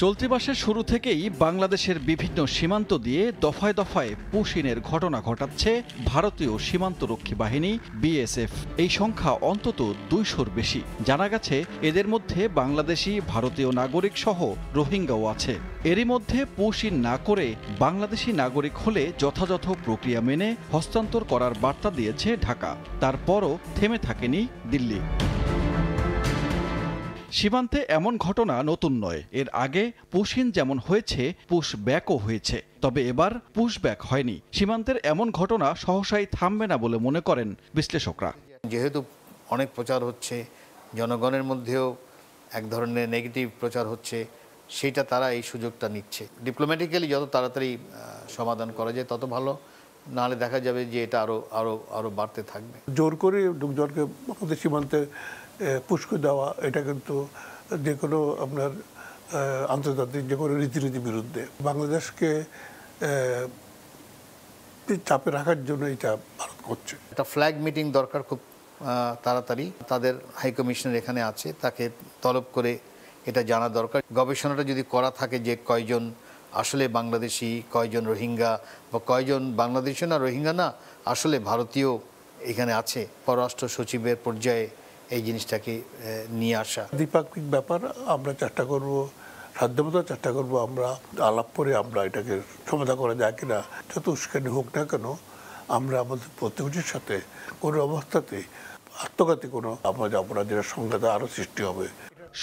চলতি মাসের শুরু থেকেই বাংলাদেশের বিভিন্ন সীমান্ত দিয়ে দফায় দফায় পুশ ইনের ঘটনা ঘটাচ্ছে ভারতীয় সীমান্তরক্ষী বাহিনী বিএসএফ। এই সংখ্যা অন্তত 200-র বেশি। জানা গেছে এদের মধ্যে বাংলাদেশি, ভারতীয় নাগরিক সহ রোহিঙ্গাও আছে। এরই মধ্যে পুশ ইন না করে বাংলাদেশি নাগরিক হলে যথাযথ প্রক্রিয়া মেনে হস্তান্তর করার বার্তা দিয়েছে ঢাকা। তারপরও থেমে থাকেনি দিল্লি। সীমান্তে এমন ঘটনা নতুন নয়। এর আগে পুশ ইন যেমন হয়েছে, পুশ ব্যাকও হয়েছে। তবে এবার পুশ ব্যাক হয়নি। সীমান্তের এমন ঘটনা সহসাই থামবে না বলে মনে করেন বিশ্লেষকরা। যেহেতু অনেক প্রচার হচ্ছে, জনগণের মধ্যেও এক ধরনের নেগেটিভ প্রচার হচ্ছে, সেটা তারা এই সুযোগটা নিচ্ছে। ডিপ্লোম্যাটিক্যালি যত তাড়াতাড়ি সমাধান করা যায় তত ভালো, নাহলে দেখা যাবে যে এটা আরো বাড়তে থাকবে। জোর করে লোকজনকে আমাদের সীমান্তে পুষ্কর দেওয়া, এটা কিন্তু যে কোনো আপনার আন্তর্জাতিক যে কোনো রীতিনীতির বিরুদ্ধে। বাংলাদেশকে চাপে রাখার জন্য এটা ভারত করছে। একটা ফ্ল্যাগ মিটিং দরকার খুব তাড়াতাড়ি। তাদের হাই কমিশনার এখানে আছে, তাকে তলব করে এটা জানা দরকার। গবেষণাটা যদি করা থাকে যে কয়জন আসলে বাংলাদেশি, কয়জন রোহিঙ্গা, বা কয়জন বাংলাদেশি না রোহিঙ্গা না আসলে ভারতীয় এখানে আছে, পররাষ্ট্র সচিবের পর্যায়ে এই জিনিসটাকে নিয়ে আসা। দ্বিপাক্ষিক ব্যাপার, আমরা চেষ্টা করব, সাধ্যমতো চেষ্টা করব আমরা আলাপ করে আমরা এটাকে সমাধান করা যায় কিনা। যত উস্কানি হোক না কেন, আমরা আমাদের প্রতিবেশীর সাথে কোনো অবস্থাতে আত্মঘাতী কোনো আমাদের অপরাধের সংঘাত আরও সৃষ্টি হবে।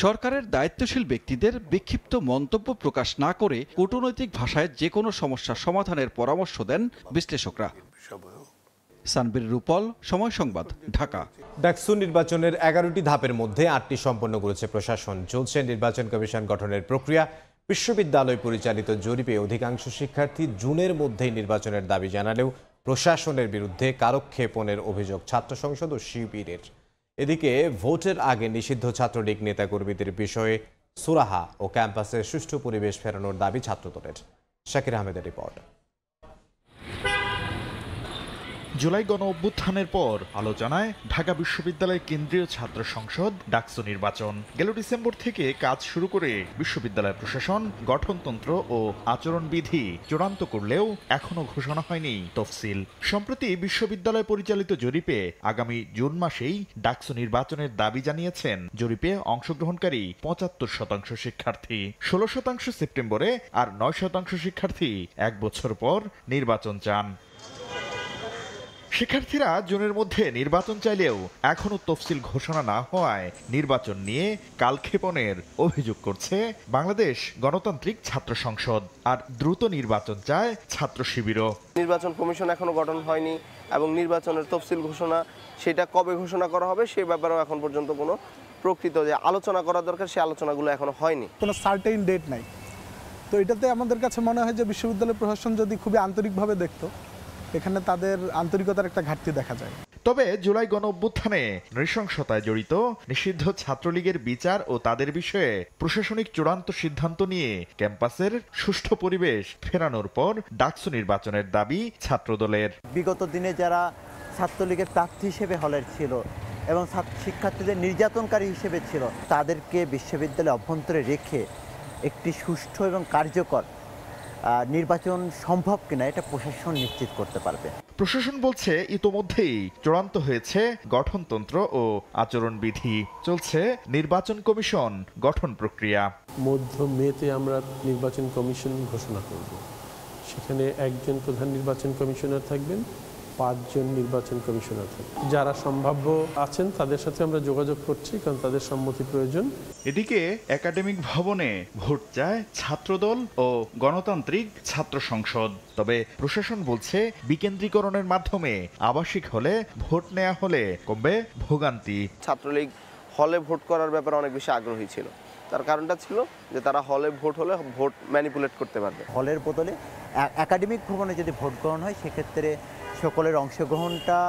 সরকারের দায়িত্বশীল ব্যক্তিদের বিক্ষিপ্ত মন্তব্য প্রকাশ না করে কূটনৈতিক ভাষায় যে কোনো সমস্যার সমাধানের পরামর্শ দেন বিশ্লেষকরা। সানবির রুপল, সময় সংবাদ, ঢাকা। ডাকসু নির্বাচনের 11টি ধাপের মধ্যে 8টি সম্পন্ন করেছে প্রশাসন। চলছে নির্বাচন কমিশন গঠনের প্রক্রিয়া। বিশ্ববিদ্যালয় পরিচালিত জরিপে অধিকাংশ শিক্ষার্থী জুনের মধ্যেই নির্বাচনের দাবি জানালেও প্রশাসনের বিরুদ্ধে কারক্ষেপণের অভিযোগ ছাত্র সংসদ ও শিবিরের। এদিকে ভোটের আগে নিষিদ্ধ ছাত্রলীগ নেতাকর্মীদের বিষয়ে সুরাহা ও ক্যাম্পাসে সুষ্ঠু পরিবেশ ফেরানোর দাবি ছাত্রদলের। শাকির আহমেদের রিপোর্ট। জুলাই গণ অভ্যুত্থানের পর আলোচনায় ঢাকা বিশ্ববিদ্যালয় কেন্দ্রীয় ছাত্র সংসদ ডাকসু নির্বাচন। গেল ডিসেম্বর থেকে কাজ শুরু করে বিশ্ববিদ্যালয় প্রশাসন গঠনতন্ত্র ও আচরণবিধি চূড়ান্ত করলেও এখনো ঘোষণা হয়নি তফসিল। সম্প্রতি বিশ্ববিদ্যালয় পরিচালিত জরিপে আগামী জুন মাসেই ডাকসু নির্বাচনের দাবি জানিয়েছেন জরিপে অংশগ্রহণকারী 75% শিক্ষার্থী। 16% সেপ্টেম্বরে আর 9% শিক্ষার্থী 1 বছর পর নির্বাচন চান। শিক্ষার্থীরা জুনের মধ্যে নির্বাচন চাইলেও এখনো তফসিল ঘোষণা না হওয়ায় নির্বাচন নিয়ে কালক্ষেপণের অভিযোগ করছে বাংলাদেশ গণতান্ত্রিক ছাত্র সংসদ। আর দ্রুত নির্বাচন চায় ছাত্র শিবিরও। নির্বাচন কমিশন এখনো গঠন হয়নি এবং নির্বাচনের তফসিল ঘোষণা সেটা কবে ঘোষণা করা হবে সে ব্যাপারেও এখন পর্যন্ত কোনো প্রকৃত যে আলোচনা করা দরকার সেই আলোচনাগুলো এখনো হয়নি। কোনো সার্টেইন ডেট নাই। তো এটাতে আমাদের কাছে মনে হয় যে বিশ্ববিদ্যালয় প্রশাসন যদি খুবই আন্তরিকভাবে দেখতো, এখানে তাদের আন্তরিকতার একটা ঘাটতি দেখা যায়। তবে জুলাই গণ অভ্যুত্থানে নৃশংসতায় জড়িত নিষিদ্ধ ছাত্রলীগের বিচার ও তাদের বিষয়ে প্রশাসনিক চূড়ান্ত সিদ্ধান্ত নিয়ে ক্যাম্পাসের সুষ্ঠু পরিবেশ ফেরানোর পর ডাকসু নির্বাচনের দাবি ছাত্রদলের। বিগত দিনে যারা ছাত্রলীগের প্রার্থী হিসেবে হলের ছিল এবং শিক্ষার্থীদের নির্যাতনকারী হিসেবে ছিল, তাদেরকে বিশ্ববিদ্যালয়ে অভ্যন্তরে রেখে একটি সুষ্ঠু এবং কার্যকর নির্বাচন সম্ভব কিনা এটা প্রশাসন নিশ্চিত করতে পারবে। প্রশাসন বলছে ইতোমধ্যেই চূড়ান্ত হয়েছে গঠনতন্ত্র ও আচরণবিধি, চলছে নির্বাচন কমিশন গঠন প্রক্রিয়া। মধ্য মেতে আমরা নির্বাচন কমিশন ঘোষণা করব। সেখানে একজন প্রধান নির্বাচন কমিশনার থাকবেন, 5 জন নির্বাচন কমিশনার থাকবেন। যারা সম্ভাব্য আছেন তাদের সাথে আমরা যোগাযোগ করছি, কারণ তাদের সম্মতি প্রয়োজন। এদিকে একাডেমিক ভবনে ভোট চায় ছাত্রদল ও গণতান্ত্রিক ছাত্র সংসদ। তবে প্রশাসন বলছে বিকেন্দ্রীকরণের মাধ্যমে আবাসিক হলে ভোট নেওয়া হলে কমবে ভোগান্তি। ছাত্রলীগ হলে ভোট করার ব্যাপারে অনেক বেশি আগ্রহী ছিল। তার কারণটা ছিল যে তারা হলে ভোট হলে ভোট ম্যানিপুলেট করতে পারবে। হলের বদলে একাডেমিক ভবনে যদি ভোট গ্রহণ হয় সেক্ষেত্রে সকলের অংশগ্রহণটা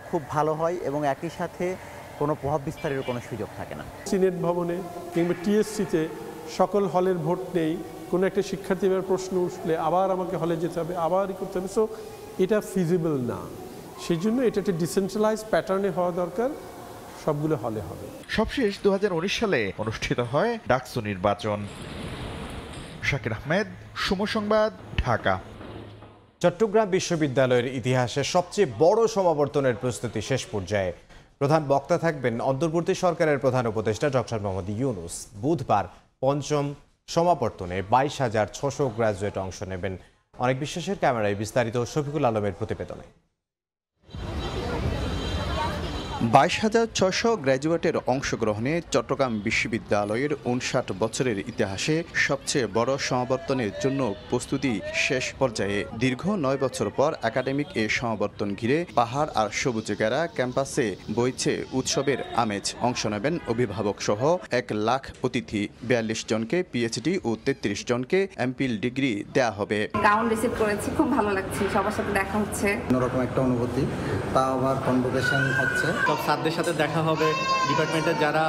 খুব ভালো হয় এবং একই সাথে কোনো প্রভাব বিস্তারের কোনো সুযোগ থাকে না। সিনেট ভবনে কিংবা টিএসসিতে সকল হলের ভোট নেই, কোনো একটা শিক্ষার্থী প্রশ্ন উঠলে আবার আমাকে হলে যেতে হবে, আবারই করতে হবে। সো এটা ফিজিবল না, সেই জন্য এটা একটা ডিসেন্ট্রালাইজ প্যাটার্নে হওয়া দরকার, সবগুলো হলে হবে। সবশেষ 2019 সালে অনুষ্ঠিত হয় ডাকসু নির্বাচন। শাকির আহমেদ, সময় সংবাদ, ঢাকা। চট্টগ্রাম বিশ্ববিদ্যালয়ের ইতিহাসে সবচেয়ে বড় সমাবর্তনের প্রস্তুতি শেষ পর্যায়ে। প্রধান বক্তা থাকবেন অন্তর্বর্তী সরকারের প্রধান উপদেষ্টা ডক্টর মোহাম্মদ ইউনূস। বুধবার ৫ম সমাবর্তনে 22,600 গ্রাজুয়েট অংশ নেবেন। অনেক বিশ্বাসের ক্যামেরায় বিস্তারিত শফিকুল আলমের প্রতিবেদনে। 22,600 গ্র্যাজুয়েটের অংশগ্রহণে চট্টগ্রাম বিশ্ববিদ্যালয়ের 59 বছরের ইতিহাসে সবচেয়ে বড় সমাবর্তনের জন্য প্রস্তুতি শেষ পর্যায়ে। দীর্ঘ 9 বছর পর একাডেমিক এ সমাবর্তন ঘিরে পাহাড় আর সবুজে ঘেরা ক্যাম্পাসে বইছে উৎসবের আমেজ। অংশ নেবেন অভিভাবক সহ 1 লাখ অতিথি। 42 জনকে পিএইচডি ও 33 জনকে এমপিল ডিগ্রি দেয়া হবে। গাউন রিসিভ করেছি, খুব ভালো লাগছে, সবার সাথে দেখা হচ্ছে, অন্যরকম একটা অনুভূতি। তাও আবার কনভোকেশন হচ্ছে, সব স্যারদের সাথে দেখা হবে, ডিপার্টমেন্টের যারা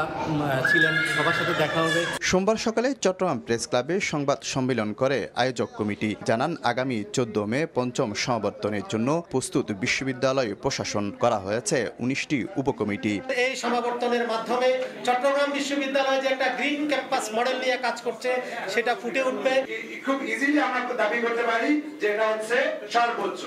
ছিলেন সবার সাথে দেখা হবে। সোমবার সকালে চট্টগ্রাম প্রেস ক্লাবে সংবাদ সম্মেলন করে আয়োজক কমিটি। জানান আগামী 14 মে 5ম সমাবর্তনের জন্য প্রস্তুত বিশ্ববিদ্যালয় প্রশাসন। করা হয়েছে 19টি উপকমিটি। এই সমাবর্তনের মাধ্যমে চট্টগ্রাম বিশ্ববিদ্যালয় যে একটা গ্রিন ক্যাম্পাস মডেল নিয়ে কাজ করছে সেটা ফুটে উঠবে। খুব ইজিলি আমরা দাবি করতে পারি যে এটা হচ্ছে সর্বোচ্চ।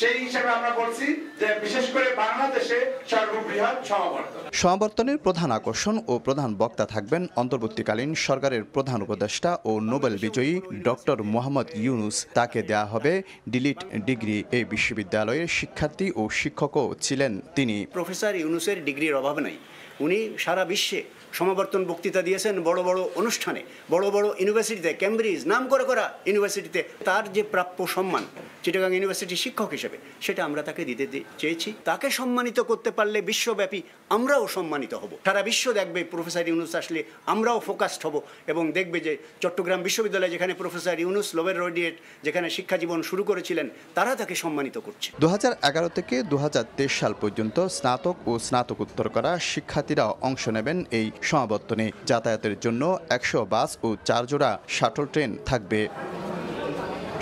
সেই হিসাবে আমরা বলছি যে বিশেষ করে বাংলাদেশে সর্ববৃহৎ সমাবর্তন। সমাবর্তনের প্রধান আকর্ষণ ও প্রধান বক্তা থাকবেন অন্তর্বর্তীকালীন সরকারের প্রধান উপদেষ্টা ও নোবেল বিজয়ী ডক্টর মোহাম্মদ ইউনূস। তাকে দেয়া হবে ডিলিট ডিগ্রি। এই বিশ্ববিদ্যালয়ের শিক্ষার্থী ও শিক্ষকও ছিলেন তিনি। প্রফেসর ইউনূসের ডিগ্রির অভাব নাই। উনি সারা বিশ্বে সমাবর্তন বক্তৃতা দিয়েছেন, বড় বড় অনুষ্ঠানে, বড় বড় ইউনিভার্সিটিতে, ক্যামব্রিজ নাম করা ইউনিভার্সিটিতে। তার যে প্রাপ্য সম্মান চিটাগাং ইউনিভার্সিটির শিক্ষক হিসেবে সেটা আমরা তাকে দিতে চেয়েছি। তাকে সম্মানিত করতে পারলে বিশ্বব্যাপী আমরাও সম্মানিত হব। সারা বিশ্ব দেখবে প্রফেসর ইউনূস আসলে আমরাও ফোকাসড হব এবং দেখবে যে চট্টগ্রাম বিশ্ববিদ্যালয় যেখানে প্রফেসর ইউনূস নোবেল লরিয়েট যেখানে শিক্ষা জীবন শুরু করেছিলেন তারা তাকে সম্মানিত করছে। 2011 থেকে 2023 সাল পর্যন্ত স্নাতক ও স্নাতকোত্তর করা শিক্ষার্থীরা অংশ নেবেন এই সমাবর্তনে। যাতায়াতের জন্য 100 বাস ও 4 জোড়া শাটল ট্রেন থাকবে।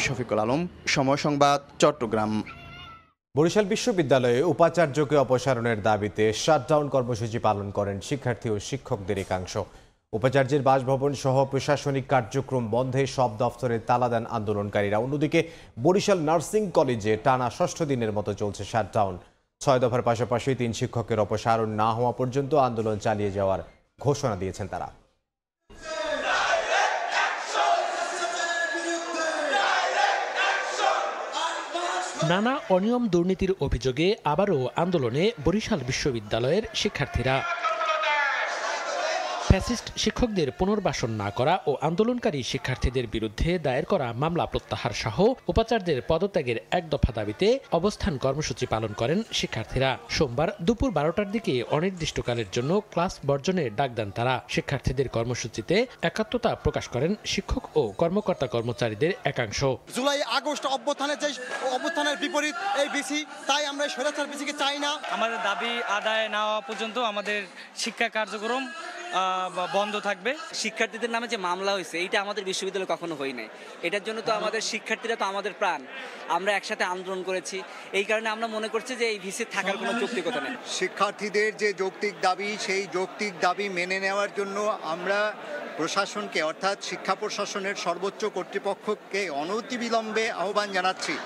শফিকুল আলম, সময় সংবাদ, চট্টগ্রাম। বরিশাল বিশ্ববিদ্যালয়ে উপাচার্যকে অপসারণের দাবিতে শাটডাউন কর্মসূচি পালন করেন শিক্ষার্থী ও শিক্ষকদের একাংশ। উপাচার্যের বাসভবন সহ প্রশাসনিক কার্যক্রম বন্ধে সব দফতরে তালা দেন আন্দোলনকারীরা। অন্যদিকে বরিশাল নার্সিং কলেজে টানা 6ষ্ঠ দিনের মতো চলছে শাটডাউন। 6 দফার পাশাপাশি 3 শিক্ষকের অপসারণ না হওয়া পর্যন্ত আন্দোলন চালিয়ে যাওয়ার ঘোষণা দিয়েছেন তারা। নানা অনিয়ম দুর্নীতির অভিযোগে আবারও আন্দোলনে বরিশাল বিশ্ববিদ্যালয়ের শিক্ষার্থীরা। ফ্যাসিস্ট শিক্ষকদের পুনর্বাসন না করা ও আন্দোলনকারী শিক্ষার্থীদের বিরুদ্ধে দায়ের করা মামলা প্রত্যাহার সহ উপাচার্যের পদত্যাগের 1 দফা দাবিতে অবস্থান কর্মসূচি পালন করেন শিক্ষার্থীরা। সোমবার দুপুর 12টার দিকে অনির্দিষ্টকালের জন্য ক্লাস বর্জনের ডাক দেন তারা। শিক্ষার্থীদের কর্মসূচিতে একাত্মতা প্রকাশ করেন শিক্ষক ও কর্মকর্তা কর্মচারীদের একাংশ। জুলাই আগস্ট অভ্যুত্থানের বিপরীত এই বিসি, তাই আমরা স্বৈরাচার বিসিকে চাই না। আমাদের দাবি আদায় না হওয়া পর্যন্ত আমাদের শিক্ষা কার্যক্রম বন্ধ থাকবে। শিক্ষার্থীদের নামে যে মামলা হয়েছে এইটা আমাদের বিশ্ববিদ্যালয়ে কখনো হয় নাই। এটার জন্য তো আমাদের শিক্ষার্থীরা তো আমাদের প্রাণ, আমরা একসাথে আন্দোলন করেছি, এই কারণে আমরা মনে করছি যে এই ভিসি থাকার কোনো যৌক্তিকতা নেই। শিক্ষার্থীদের যে যৌক্তিক দাবি, সেই যৌক্তিক দাবি মেনে নেওয়ার জন্য আমরা প্রশাসনকে অর্থাৎ শিক্ষা প্রশাসনের সর্বোচ্চ কর্তৃপক্ষকে অনতিবিলম্বে আহ্বান জানাচ্ছি।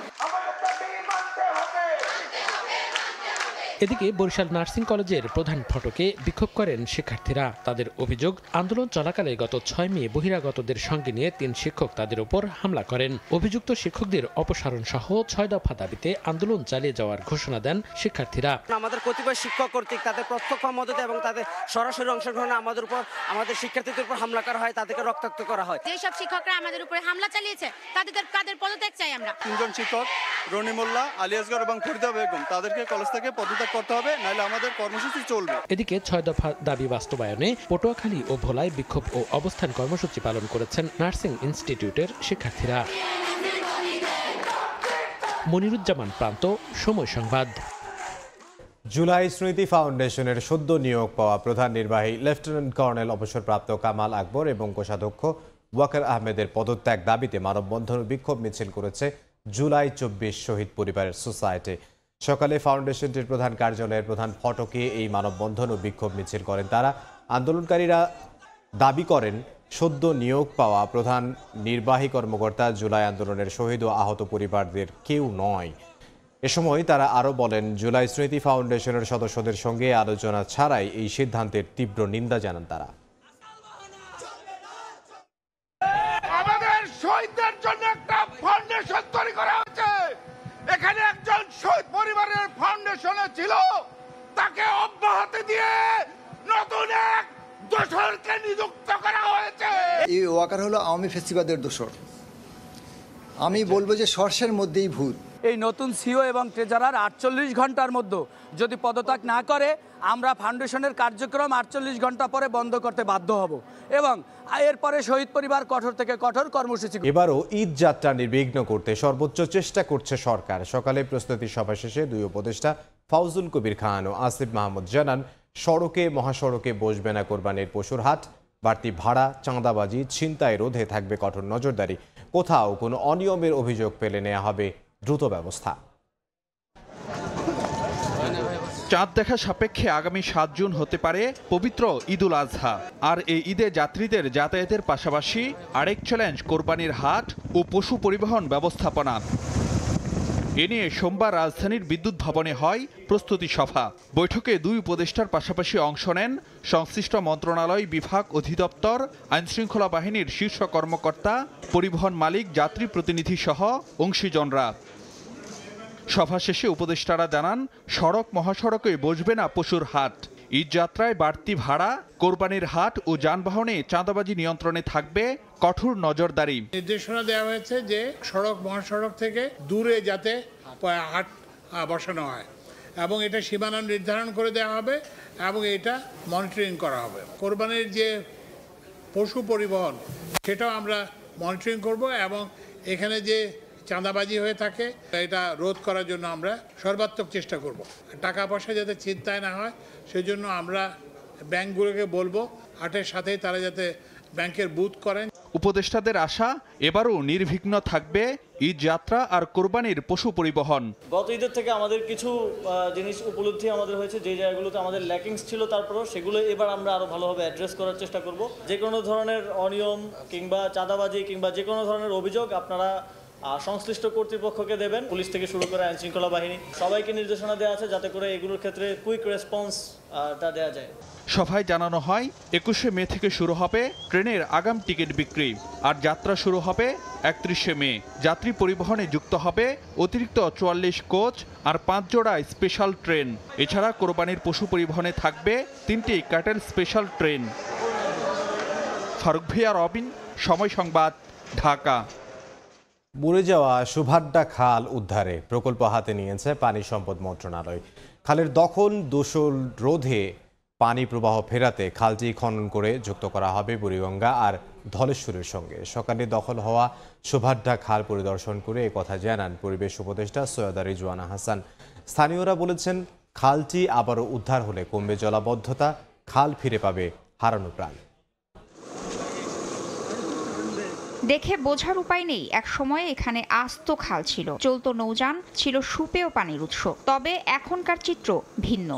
এদিকে বরিশাল নার্সিং কলেজের প্রধান ফটকে বিক্ষোভ করেন শিক্ষার্থীরা। তাদের অভিযোগ, আন্দোলন চলাকালে গত 6 মে বহিরাগতদের সঙ্গে নিয়ে 3 শিক্ষক তাদের উপর হামলা করেন। অভিযুক্ত শিক্ষকদের অপসারণ সহ 6 দফা দাবিতে আন্দোলন চালিয়ে যাওয়ার ঘোষণা দেন শিক্ষার্থীরা। আমাদের কতিপয় শিক্ষক কর্তৃক তাদের প্রত্যক্ষ মদতে এবং তাদের সরাসরি অংশগ্রহণে আমাদের শিক্ষার্থীদের উপর হামলা করা হয়, তাদেরকে রক্তাক্ত করা হয়। যেসব শিক্ষকরা আমাদের উপরে হামলা চালিয়েছে তাদের পদত্যাগ চাই আমরা। 3 জন শিক্ষক রনি মোল্লা, আলী আসগর এবং ফরিদা বেগম, তাদেরকে কলেজ থেকে পদত্যাগ করতে হবে, নাহলে আমাদের কর্মসূচি চলবে। এদিকে 6 দফা দাবি বাস্তবায়নে পটুয়াখালী ও ভোলায় বিক্ষোভ ও অবস্থান কর্মসূচি পালন করেছেন নার্সিং ইনস্টিটিউটের শিক্ষার্থীরা। মনিরুজ্জামান প্রান্ত, সময় সংবাদ। জুলাই স্মৃতি ফাউন্ডেশনের সদ্য নিয়োগ পাওয়া প্রধান নির্বাহী লেফটেন্যান্ট কর্নেল অবসরপ্রাপ্ত কামাল আকবর এবং কোষাধ্যক্ষ ওয়াকার আহমেদের পদত্যাগ দাবিতে মানববন্ধন ও বিক্ষোভ মিছিল করেছে জুলাই 24 শহীদ পরিবারের সোসাইটি। সকালে ফাউন্ডেশনটির প্রধান কার্যালয়ের প্রধান ফটকে এই মানববন্ধন ও বিক্ষোভ মিছিল করেন তারা। আন্দোলনকারীরা দাবি করেন, সদ্য নিয়োগ পাওয়া প্রধান নির্বাহী কর্মকর্তা জুলাই আন্দোলনের শহীদ ও আহত পরিবারদের কেউ নয়। এ সময় তারা আরও বলেন, জুলাই স্মৃতি ফাউন্ডেশনের সদস্যদের সঙ্গে আলোচনা ছাড়াই এই সিদ্ধান্তের তীব্র নিন্দা জানান তারা। আমাদের শহীদদের জন্য একটা ফাউন্ডেশন তৈরি করা হয়েছে। এখানে একজন শহীদ পরিবারের ফাউন্ডেশনে ছিল, তাকে অব্যাহতি দিয়ে নতুন এক দোসরকে নিযুক্ত করা হয়েছে। এই ওয়াকার হলো আওয়ামী ফেস্টিভালের দোসর। আমি বলবো যে সর্ষের মধ্যেই ভূত। এই নতুন সিও এবং ট্রেজারার 48 ঘন্টার মধ্যে যদি পদত্যাগ না করে, আমরা ফাউন্ডেশনের কার্যক্রম 48 ঘন্টা পরে বন্ধ করতে বাধ্য হব এবং এরপরে শহীদ পরিবার কঠোর থেকে কঠোর কর্মসূচি। এবারও ঈদ যাত্রা নির্বিঘ্ন করতে সর্বোচ্চ চেষ্টা করছে সরকার। সকালে প্রস্তুতি সভা শেষে 2 উপদেষ্টা ফাউজুল কবির খান ও আসিফ মাহমুদ জানান, সড়কে মহাসড়কে বসবে না কোরবানির পশুর হাট। বাড়তি ভাড়া, চাঁদাবাজি, ছিনতাই রোধে থাকবে কঠোর নজরদারি। কোথাও কোনো অনিয়মের অভিযোগ পেলে নেওয়া হবে দ্রুত ব্যবস্থা। চাঁদ দেখা সাপেক্ষে আগামী 7 জুন হতে পারে পবিত্র ঈদুল আজহা। আর এই ঈদে যাত্রীদের যাতায়াতের পাশাপাশি আরেক চ্যালেঞ্জ কোরবানির হাট ও পশু পরিবহন ব্যবস্থাপনা। এ নিয়ে সোমবার রাজধানীর বিদ্যুৎ ভবনে হয় প্রস্তুতি সভা। বৈঠকে 2 উপদেষ্টার পাশাপাশি অংশ নেন সংশ্লিষ্ট মন্ত্রণালয়, বিভাগ, অধিদপ্তর, আইনশৃঙ্খলা বাহিনীর শীর্ষ কর্মকর্তা, পরিবহন মালিক, যাত্রী প্রতিনিধি সহ অংশীজনরা। সভা শেষে উপদেষ্টারা জানান, সড়ক মহাসড়কে বসবে না পশুর হাট। ঈদ যাত্রায় বাড়তি ভাড়া, কোরবানির হাট ও যানবাহনে চাঁদাবাজি নিয়ন্ত্রণে থাকবে কঠোর নজরদারি। নির্দেশনা দেওয়া হয়েছে যে সড়ক মহাসড়ক থেকে দূরে যাতে হাট বসানো হয় এবং এটা সীমানা নির্ধারণ করে দেওয়া হবে এবং এটা মনিটরিং করা হবে। কোরবানির যে পশু পরিবহন সেটাও আমরা মনিটরিং করব এবং এখানে যে চাঁদাবাজি হয়ে থাকে এটা রোধ করার জন্য আমরা সর্বাত্মক চেষ্টা করব। টাকা পয়সা যাতে ছিনতাই না হয় সেজন্য আমরা ব্যাংকগুলোকে বলবো হাটের সাথে তারা যাতে ব্যাংকের বুথ করেন। উপদেষ্টাদের আশা, এবারও নির্বিঘ্ন থাকবে ঈদ যাত্রা আর কোরবানির পশু পরিবহন। গত ঈদের থেকে আমাদের কিছু জিনিস উপলব্ধি আমাদের হয়েছে, যে জায়গাগুলোতে আমাদের ল্যাকিংস ছিল, তারপরেও সেগুলো এবার আমরা আরো ভালোভাবে অ্যাড্রেস করার চেষ্টা করব। যে কোনো ধরনের অনিয়ম কিংবা চাঁদাবাজি কিংবা যে কোনো ধরনের অভিযোগ আপনারা সংশ্লিষ্ট কর্তৃপক্ষকে দেবেন। পুলিশ থেকে শুরু করে আইন শৃঙ্খলা বাহিনী সবাইকে নির্দেশনা দেওয়া আছে যাতে করে এগুলোর ক্ষেত্রে কুইক রেসপন্সটা দেওয়া যায়। সভায় জানানো হয়, 21শে মে থেকে শুরু হবে ট্রেনের আগাম টিকিট বিক্রি, আর যাত্রা শুরু হবে 31শে মে। যাত্রী পরিবহনে যুক্ত হবে অতিরিক্ত 44 কোচ আর 5 জোড়া স্পেশাল ট্রেন। এছাড়া কোরবানির পশু পরিবহনে থাকবে 3টি ক্যাটেল স্পেশাল ট্রেন। ফারুক ভিয়া, রবিন, সময় সংবাদ, ঢাকা। বুড়ে যাওয়া সুভাড্ডা খাল উদ্ধারে প্রকল্প হাতে নিয়েছে পানি সম্পদ মন্ত্রণালয়। খালের দখল দূষণ রোধে পানি প্রবাহ ফেরাতে খালটি খনন করে যুক্ত করা হবে বুড়িগঙ্গা আর ধলেশ্বরের সঙ্গে। সকালে দখল হওয়া সুভাড্ডা খাল পরিদর্শন করে একথা জানান পরিবেশ উপদেষ্টা সৈয়দা রিজওয়ানা হাসান। স্থানীয়রা বলেছেন, খালটি আবারও উদ্ধার হলে কমবে জলাবদ্ধতা, খাল ফিরে পাবে হারানো প্রাণ। দেখে বোঝার উপায় নেই, এক সময় এখানে আস্ত খাল ছিল, চলতো নৌযান, ছিল সুপেয় পানির উৎস। তবে এখনকার চিত্র ভিন্ন।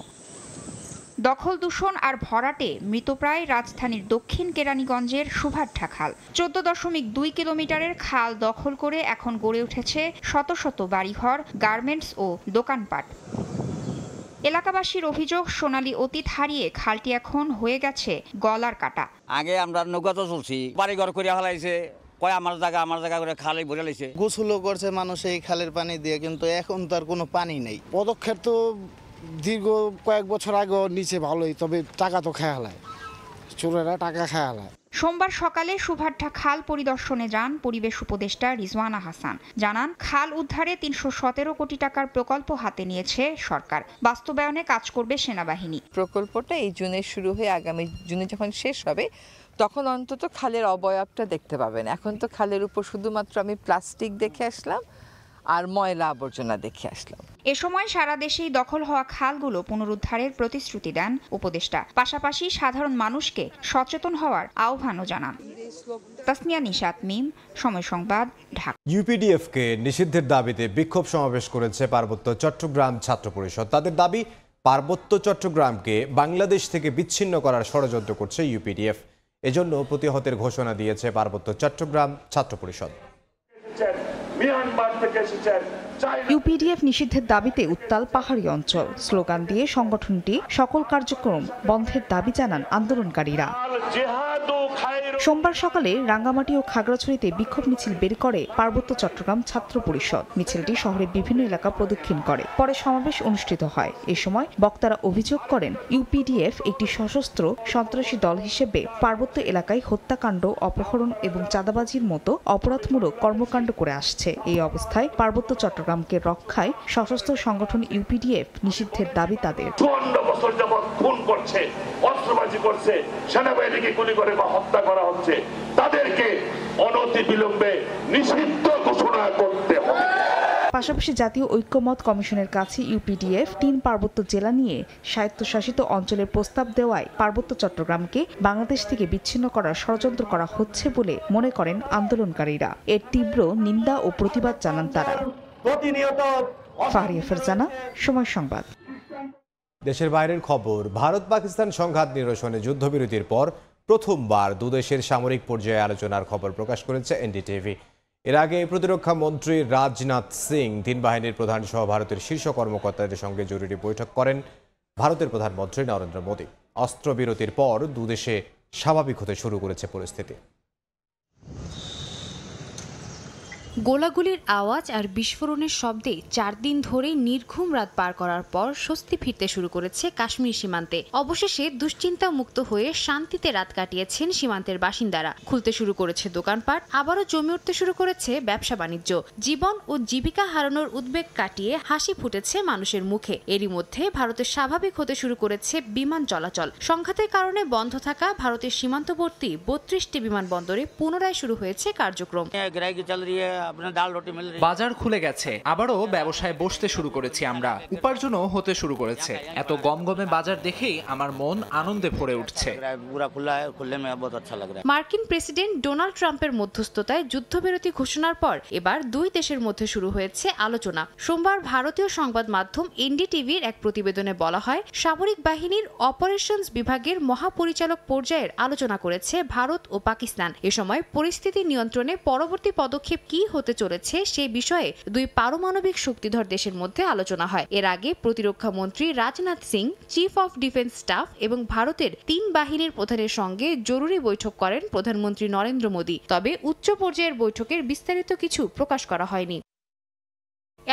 দখল দূষণ আর ভরাটে মৃতপ্রায় রাজধানীর দক্ষিণ কেরানীগঞ্জের সুভাট্টা খাল। 14.2 কিলোমিটারের খাল দখল করে এখন গড়ে উঠেছে শত শত বাড়িঘর, গার্মেন্টস ও দোকানপাট। এলাকাবাসীর অভিযোগ, সোনালী অতীত হারিয়ে খালটি এখন হয়ে গেছে গলার কাটা। আগে আমরা নৌকাতে চলছি, বাড়িঘর করে ফেলাইছে, কয় আমার জায়গা করে খালে ভরে লাইছে। গোসলও করছে মানুষ এই খালের পানি দিয়ে, কিন্তু এখন তো আর কোনো পানি নেই। পদক্ষেপ তো দীর্ঘ কয়েক বছর আগে নিচে ভালোই, তবে টাকা তো খেয়া হালায়, চোরেরা টাকা খেয়া হালায়। সোমবার সকালে সুভাট্টা খাল পরিদর্শনে যান পরিবেশ উপদেষ্টা রিজওয়ানা হাসান। জানান, খাল উদ্ধারে 317 কোটি টাকার প্রকল্প হাতে নিয়েছে সরকার। বাস্তবায়নে কাজ করবে সেনাবাহিনী। প্রকল্পটা এই জুনে শুরু হয়ে আগামী জুনে যখন শেষ হবে তখন অন্তত খালের অবয়বটা দেখতে পাবেন। এখন তো খালের উপর শুধুমাত্র আমি প্লাস্টিক দেখে আসলাম আর ময়লা আবর্জনা দেখে আসলাম। এ সময় সারা দেশেই দখল হওয়া খালগুলো পুনরুদ্ধারের প্রতিশ্রুতি দেন উপদেষ্টা। পাশাপাশি সাধারণ মানুষকে সচেতন হওয়ার আহ্বানও জানান। তাসনিয়া নিশাত, মিম, সময় সংবাদ, ঢাকা। ইউপিডিএফকে নিষিদ্ধের দাবিতে বিক্ষোভ সমাবেশ করেছে পার্বত্য চট্টগ্রাম ছাত্র পরিষদ। তাদের দাবি, পার্বত্য চট্টগ্রামকে বাংলাদেশ থেকে বিচ্ছিন্ন করার ষড়যন্ত্র করছে ইউপিডিএফ। এজন্য প্রতিহতের ঘোষণা দিয়েছে পার্বত্য চট্টগ্রাম ছাত্র পরিষদ। ইউপিডিএফ নিষিদ্ধের দাবিতে উত্তাল পাহাড়ি অঞ্চল। স্লোগান দিয়ে সংগঠনটি সকল কার্যক্রম বন্ধের দাবি জানান আন্দোলনকারীরা। সোমবার সকালে রাঙ্গামাটি ও খাগড়াছড়িতে বিক্ষোভ মিছিল বের করে পার্বত্য চট্টগ্রাম ছাত্র পরিষদ। মিছিলটি শহরের বিভিন্ন এলাকা প্রদক্ষিণ করে, পরে সমাবেশ অনুষ্ঠিত হয়। এ সময় বক্তারা অভিযোগ করেন, ইউপিডিএফ একটি সশস্ত্র সন্ত্রাসী দল হিসেবে পার্বত্য এলাকায় হত্যাকাণ্ড, অপহরণ এবং চাঁদাবাজির মতো অপরাধমূলক কর্মকাণ্ড করে আসছে। এই অবস্থায় পার্বত্য চট্টগ্রামকে রক্ষায় সশস্ত্র সংগঠন ইউপিডিএফ নিষিদ্ধের দাবি তাদের। 54 বছর যাবত খুন করছে, অস্ত্রবাজি করছে, সেনাবাহিনীকে গুলি করে বা হত্যা করা হচ্ছে, তাদেরকে অনতিবিলম্বে নিষিদ্ধ ঘোষণা করতে হবে। পাশাপাশি জাতীয় ঐক্যমত কমিশনের কাছে ইউপিডিএফ 3 পার্বত্য জেলা নিয়ে স্বায়ত্তশাসিত অঞ্চলের প্রস্তাব দেওয়ায় পার্বত্য চট্টগ্রামকে বাংলাদেশ থেকে বিচ্ছিন্ন করার ষড়যন্ত্র করা হচ্ছে বলে মনে করেন আন্দোলনকারীরা। এর তীব্র নিন্দা ও প্রতিবাদ জানান তারা। ফাহরিয়া ফারজানা, সময় সংবাদ। দেশের বাইরের খবর, ভারত পাকিস্তান সংঘাত নিরসনে যুদ্ধবিরতির পর প্রথমবার দুদেশের সামরিক পর্যায়ে আলোচনার খবর প্রকাশ করেছে এনডিটিভি। এর আগে প্রতিরক্ষা মন্ত্রী রাজনাথ সিং 3 বাহিনীর প্রধান সহ ভারতের শীর্ষ কর্মকর্তাদের সঙ্গে জরুরি বৈঠক করেন ভারতের প্রধানমন্ত্রী নরেন্দ্র মোদী। অস্ত্রবিরতির পর দুদেশে স্বাভাবিক হতে শুরু করেছে পরিস্থিতি। গোলাগুলির আওয়াজ আর বিস্ফোরণের শব্দে 4 দিন ধরেই নির্ঘুম রাত পার করার পর স্বস্তি ফিরতে শুরু করেছে কাশ্মীর সীমান্তে। অবশেষে দুশ্চিন্তা মুক্ত হয়ে শান্তিতে রাত কাটিয়েছেন সীমান্তের বাসিন্দারা। খুলতে শুরু করেছে দোকানপাট, আবারও জমে উঠতে শুরু করেছে ব্যবসা বাণিজ্য। জীবন ও জীবিকা হারানোর উদ্বেগ কাটিয়ে হাসি ফুটেছে মানুষের মুখে। এরই মধ্যে ভারতের স্বাভাবিক হতে শুরু করেছে বিমান চলাচল। সংঘাতের কারণে বন্ধ থাকা ভারতের সীমান্তবর্তী 32টি বিমানবন্দরে পুনরায় শুরু হয়েছে কার্যক্রম। বাজার খুলে গেছে, আবারও ব্যবসায় বসতে শুরু করেছি আমরা, উপার্জনও হতে শুরু করেছে। এত গমগমে বাজার দেখেই আমার মন আনন্দে ভরে উঠছে। মার্কিন প্রেসিডেন্ট ডোনাল্ড ট্রাম্পের মধ্যস্থতায় যুদ্ধবিরতি ঘোষণার পর এবার 2 দেশের মধ্যে শুরু হয়েছে আলোচনা। সোমবার ভারতীয় সংবাদ মাধ্যম এনডিটিভির এক প্রতিবেদনে বলা হয়, সামরিক বাহিনীর অপারেশনস বিভাগের মহাপরিচালক পর্যায়ের আলোচনা করেছে ভারত ও পাকিস্তান। এ সময় পরিস্থিতি নিয়ন্ত্রণে পরবর্তী পদক্ষেপ কি হতে চলেছে সে বিষয়ে 2 পারমাণবিক শক্তিধর দেশের মধ্যে আলোচনা হয়। এর আগে প্রতিরক্ষা মন্ত্রী Rajnath Singh, chief of defence staff এবং ভারতের 3 বাহিনীর প্রধানের সঙ্গে জরুরি বৈঠক করেন প্রধানমন্ত্রী নরেন্দ্র মোদী। তবে উচ্চ পর্যায়ের বৈঠকের বিস্তারিত কিছু প্রকাশ করা হয়নি।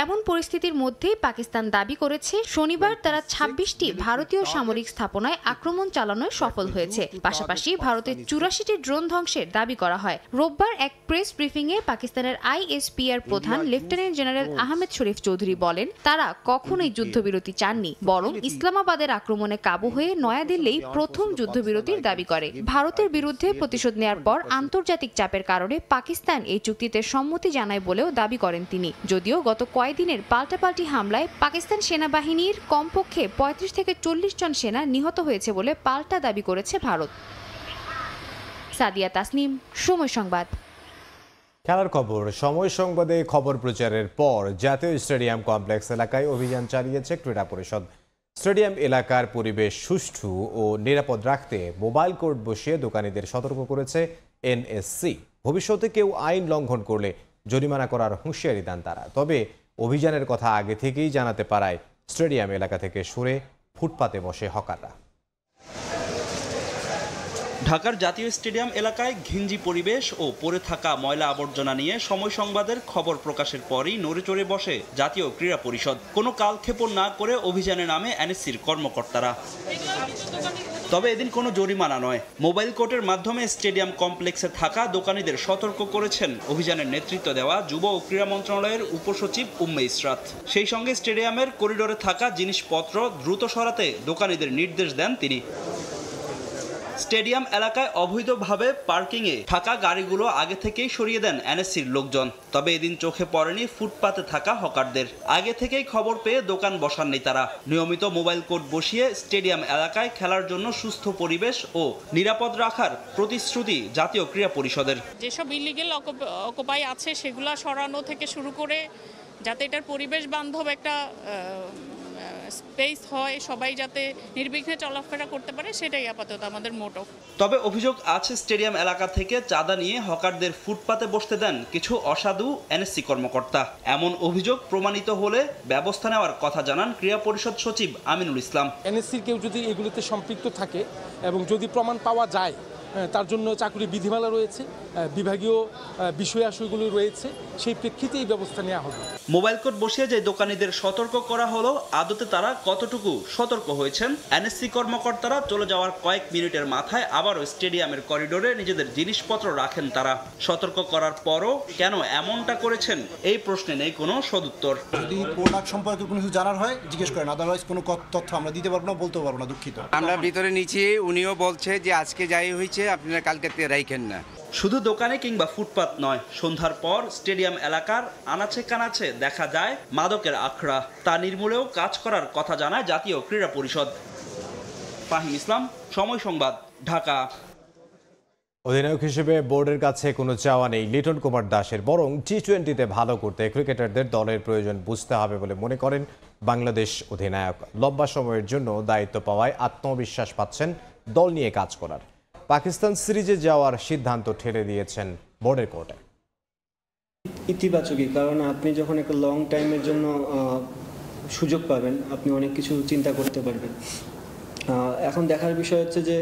এমন পরিস্থিতির মধ্যেই পাকিস্তান দাবি করেছে শনিবার তারা 26টি ভারতীয় সামরিক স্থাপনায় আক্রমণ চালানোয় সফল হয়েছে। পাশাপাশি ভারতের 84টি ড্রোন ধ্বংসের দাবি করা হয়। রোববার এক প্রেস ব্রিফিংয়ে পাকিস্তানের আইএসপিআর প্রধান লেফটেন্যান্ট জেনারেল আহমেদ শরীফ চৌধুরী বলেন, তারা কখনোই যুদ্ধবিরতি চাননি, বরং ইসলামাবাদের আক্রমণে কাবু হয়ে নয়াদিল্লি প্রথম যুদ্ধবিরতির দাবি করে। ভারতের বিরুদ্ধে প্রতিশোধ নেয়ার পর আন্তর্জাতিক চাপের কারণে পাকিস্তান এই চুক্তিতে সম্মতি জানায় বলেও দাবি করেন তিনি। যদিও গত কয়েকদিনের পাল্টাপাল্টি হামলায় পাকিস্তান সেনাবাহিনীর কমপক্ষে 35 থেকে 40 জন সেনা নিহত হয়েছে বলে পাল্টা দাবি করেছে ভারত। সাদিয়া তাসনিম, সময় সংবাদ। খেলার খবর। সময় সংবাদে খবর প্রচারের পর জাতীয় স্টেডিয়াম কমপ্লেক্স এলাকায় অভিযান চালিয়েছে ক্রীড়া পরিষদ। স্টেডিয়াম এলাকার পরিবেশ সুষ্ঠু ও নিরাপদ রাখতে মোবাইল কোর্ট বসিয়ে দোকানীদের সতর্ক করেছে এনএসসি। ভবিষ্যতে কেউ আইন লঙ্ঘন করলে জরিমানা করার হুঁশিয়ারি দেন তারা। তবে অভিযানের কথা আগে থেকেই জানাতে পারায় স্টেডিয়াম এলাকা থেকে সরে ফুটপাতে বসে হকাররা। ঢাকার জাতীয় স্টেডিয়াম এলাকায় ঘিঞ্জি পরিবেশ ও পড়ে থাকা ময়লা আবর্জনা নিয়ে সময় সংবাদের খবর প্রকাশের পরই নড়েচড়ে বসে জাতীয় ক্রীড়া পরিষদ। কোনো কালক্ষেপণ না করে অভিযানে নামে এনএসসির কর্মকর্তারা। তবে এদিন কোনো জরিমানা নয়, মোবাইল কোর্টের মাধ্যমে স্টেডিয়াম কমপ্লেক্সে থাকা দোকানীদের সতর্ক করেছেন অভিযানের নেতৃত্ব দেওয়া যুব ও ক্রীড়া মন্ত্রণালয়ের উপসচিব উম্মে ইসরাত। সেই সঙ্গে স্টেডিয়ামের করিডোরে থাকা জিনিসপত্র দ্রুত সরাতে দোকানীদের নির্দেশ দেন তিনি। স্টেডিয়াম এলাকায় অবৈধভাবে পার্কিংয়ে থাকা গাড়িগুলো আগে থেকেই সরিয়ে দেন এনএসসির লোকজন। তবে এদিন চোখে পড়েনি ফুটপাতে থাকা হকারদের। আগে থেকেই খবর পেয়ে দোকান বসাননি তারা। নিয়মিত মোবাইল কোর্ট বসিয়ে স্টেডিয়াম এলাকায় খেলার জন্য সুস্থ পরিবেশ ও নিরাপদ রাখার প্রতিশ্রুতি জাতীয় ক্রীড়া পরিষদের। যেসব ইলিগেল অকুপাই আছে সেগুলো সরানো থেকে শুরু করে যাতে এটার পরিবেশ বান্ধব একটা স্পেস হয়, সবাই যাতে নির্বিঘ্নে চলাফেরা করতে পারে, সেটাই আপাতত আমাদের মোটো। তবে অভিযোগ আছে স্টেডিয়াম এলাকা থেকে চাঁদা নিয়ে হকারদের ফুটপাতে বসতে দেন কিছু অসাধু এনএসসি কর্মকর্তা। এমন অভিযোগ প্রমাণিত হলে ব্যবস্থা নেওয়ার কথা জানান ক্রীড়া পরিষদ সচিব আমিনুল ইসলাম। এনএসসির কেউ যদি এগুলিতে সম্পৃক্ত থাকে এবং যদি প্রমাণ পাওয়া যায়, তার জন্য চাকরি বিধিমালা রয়েছে, বিভাগীয় বিষয়াশয়গুলো রয়েছে, সেই প্রেক্ষিতে এই ব্যবস্থা নেওয়া হবে। মোবাইল কোর্ট বসিয়ে যে দোকানীদের সতর্ক করা হলো, আদতে তারা কতটুকু সতর্ক হয়েছেন? এনএসসি কর্মকর্তারা চলে যাওয়ার কয়েক মিনিটের মাথায় আবারও স্টেডিয়ামের করিডোরে নিজেদের জিনিসপত্র রাখেন তারা। সতর্ক করার পরও কেন এমনটা করেছেন এই প্রশ্নে নেই কোনো সদুত্তর। যদি প্রোডাক্ট সম্পর্কে কোনো কিছু জানার হয় জিজ্ঞেস করেন, আদারওয়াইজ কোনো তথ্য আমরা দিতে পারবো না, বলতে পারবো না, দুঃখিত। আমরা ভিতরে নিচে, উনিও বলছে যে আজকে যাই হয়েছে আপনারা কালকে রাইখেন না। শুধু দোকানে কিংবা ফুটপাত নয়, সন্ধ্যার পর স্টেডিয়াম এলাকার আনাচে কানাচে দেখা যায় মাদকের আখড়া। তা নির্মূলেও কাজ করার কথা জানায় জাতীয় ক্রীড়া পরিষদ। ফাহিম ইসলাম, সময় সংবাদ, ঢাকা। অধিনায়ক হিসেবে বোর্ডের কাছে কোনো চাওয়া নেই লিটন কুমার দাসের, বরং টি-20-তে ভালো করতে ক্রিকেটারদের দলের প্রয়োজন বুঝতে হবে বলে মনে করেন বাংলাদেশ অধিনায়ক। লম্বা সময়ের জন্য দায়িত্ব পাওয়ায় আত্মবিশ্বাস পাচ্ছেন দল নিয়ে কাজ করার। পাকিস্তান সিরিজে যাওয়ার সিদ্ধান্ত ঠেলে দিয়েছেন বোর্ডের কোর্টে। ইতিবাচকই, কারণ আপনি যখন একটা লং টাইমের জন্য সুযোগ পাবেন, আপনি অনেক কিছু চিন্তা করতে পারবেন। এখন দেখার বিষয় হচ্ছে যে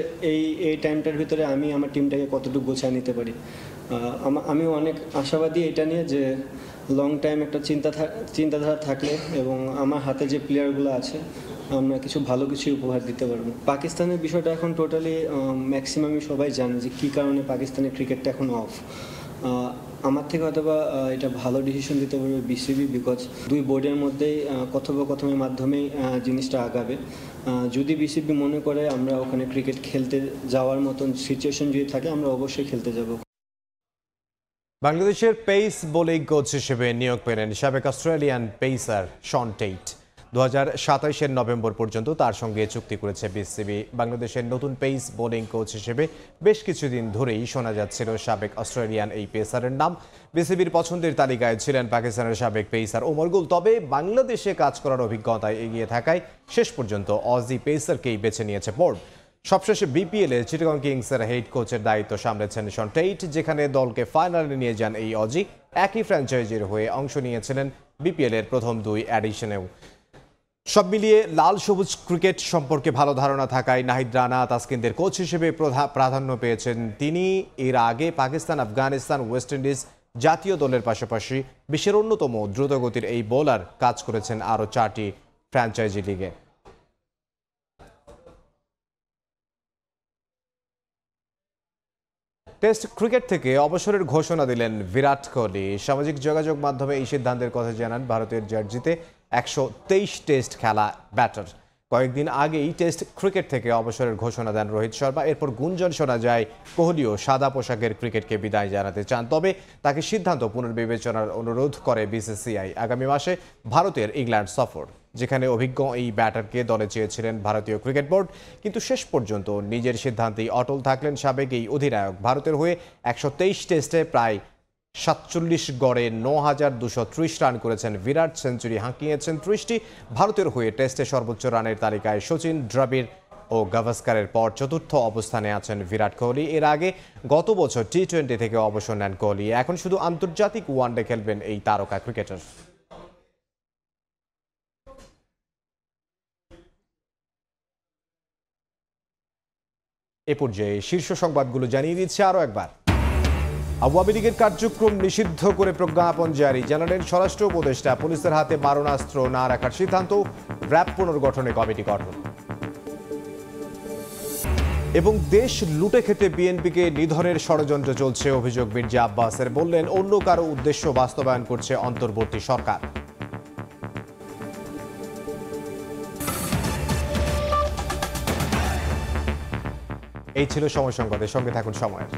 এই টাইমটার ভিতরে আমি আমার টিমটাকে কতটুকু গোছায় নিতে পারি। আমিও অনেক আশাবাদী এটা নিয়ে যে লং টাইম একটা চিন্তাধারা থাকলে এবং আমার হাতে যে প্লেয়ারগুলো আছে আমরা কিছু ভালো কিছু উপহার দিতে পারবো। পাকিস্তানের বিষয়টা এখন টোটালি ম্যাক্সিমামই সবাই জানে যে কী কারণে পাকিস্তানের ক্রিকেটটা এখন অফ। আমার থেকে হয়তো বা এটা ভালো ডিসিশন দিতে পারবে বিসিবি, বিকজ দুই বোর্ডের মধ্যেই কথোপকথনের মাধ্যমেই জিনিসটা আগাবে। যদি বিসিবি মনে করে আমরা ওখানে ক্রিকেট খেলতে যাওয়ার মতন সিচুয়েশন যদি থাকে, আমরা অবশ্যই খেলতে যাব। বাংলাদেশের পেস বোলিং কোচ হিসেবে নিয়োগ পেলেন সাবেক অস্ট্রেলিয়ান পেসার শন টেইট। 2027-এর নভেম্বর পর্যন্ত তার সঙ্গে চুক্তি করেছে বিসিবি। বাংলাদেশের নতুন পেস বোলিং কোচ হিসেবে বেশ কিছুদিন ধরেই শোনা যাচ্ছিল সাবেক অস্ট্রেলিয়ান এই পেসারের নাম। বিসিবির পছন্দের তালিকায় ছিলেন পাকিস্তানের সাবেক পেসার ওমর গুল। তবে বাংলাদেশে কাজ করার অভিজ্ঞতায় এগিয়ে থাকায় শেষ পর্যন্ত অজি পেসারকেই বেছে নিয়েছে বোর্ড। সবশেষে বিপিএলে চিটাগং কিংসের হেড কোচের দায়িত্ব সামলেছেন শন টেইট, যেখানে দলকে ফাইনালে নিয়ে যান এই অজি। একই ফ্র্যাঞ্চাইজির হয়ে অংশ নিয়েছিলেন বিপিএলের প্রথম 2 এডিশনেও। সব মিলিয়ে লাল সবুজ ক্রিকেট সম্পর্কে ভালো ধারণা থাকায় নাহিদ রানা তাসকিনদের কোচ হিসেবে প্রাধান্য পেয়েছেন তিনি। এর আগে পাকিস্তান, আফগানিস্তান, ওয়েস্ট ইন্ডিজ জাতীয় দলের পাশাপাশি বিশ্বের অন্যতম দ্রুতগতির এই বোলার কাজ করেছেন আরও 4টি ফ্র্যাঞ্চাইজি লিগে। টেস্ট ক্রিকেট থেকে অবসরের ঘোষণা দিলেন বিরাট কোহলি। সামাজিক যোগাযোগ মাধ্যমে এই সিদ্ধান্তের কথা জানান ভারতের জার্সিতে 123 টেস্ট খেলা ব্যাটার। কয়েকদিন আগেই টেস্ট ক্রিকেট থেকে অবসরের ঘোষণা দেন রোহিত শর্মা। এরপর গুঞ্জন শোনা যায় কোহলিও সাদা পোশাকের ক্রিকেটকে বিদায় জানাতে চান, তবে তাকে সিদ্ধান্ত পুনর্বিবেচনার অনুরোধ করে বিসিসিআই। আগামী মাসে ভারতের ইংল্যান্ড সফর। যেখানে অভিজ্ঞ এই ব্যাটারকে দলে চেয়েছিলেন ভারতীয় ক্রিকেট বোর্ড, কিন্তু শেষ পর্যন্ত নিজের সিদ্ধান্তেই অটল থাকলেন সাবেক এই অধিনায়ক। ভারতের হয়ে 123 টেস্টে প্রায় 47 গড়ে 9,230 রান করেছেন বিরাট, সেঞ্চুরি হাঁকিয়েছেন 30টি। ভারতের হয়ে টেস্টে সর্বোচ্চ রানের তালিকায় সচিন, দ্রাবিড় ও গাভাস্কারের পর চতুর্থ অবস্থানে আছেন বিরাট কোহলি। এর আগে গত বছর টি-20 থেকে অবসর নেন কোহলি। এখন শুধু আন্তর্জাতিক ওয়ানডে খেলবেন এই তারকা ক্রিকেটার। এ পর্যায়ে শীর্ষ সংবাদগুলো জানিয়ে দিচ্ছে আরও একবার। আওয়ামী লীগের কার্যক্রম নিষিদ্ধ করে প্রজ্ঞাপন জারি, জানালেন স্বরাষ্ট্র উপদেষ্টা। পুলিশের হাতে মারণাস্ত্র না রাখার সিদ্ধান্ত, র্যাব পুনর্গঠনে কমিটি গঠন। এবং দেশ লুটে খেতে বিএনপিকে নিধনের ষড়যন্ত্র চলছে, অভিযোগ মির্জা আব্বাসের। বললেন অন্য কারো উদ্দেশ্য বাস্তবায়ন করছে অন্তর্বর্তী সরকার। এই ছিল সময় সংবাদের, সঙ্গে থাকুন সময়ের।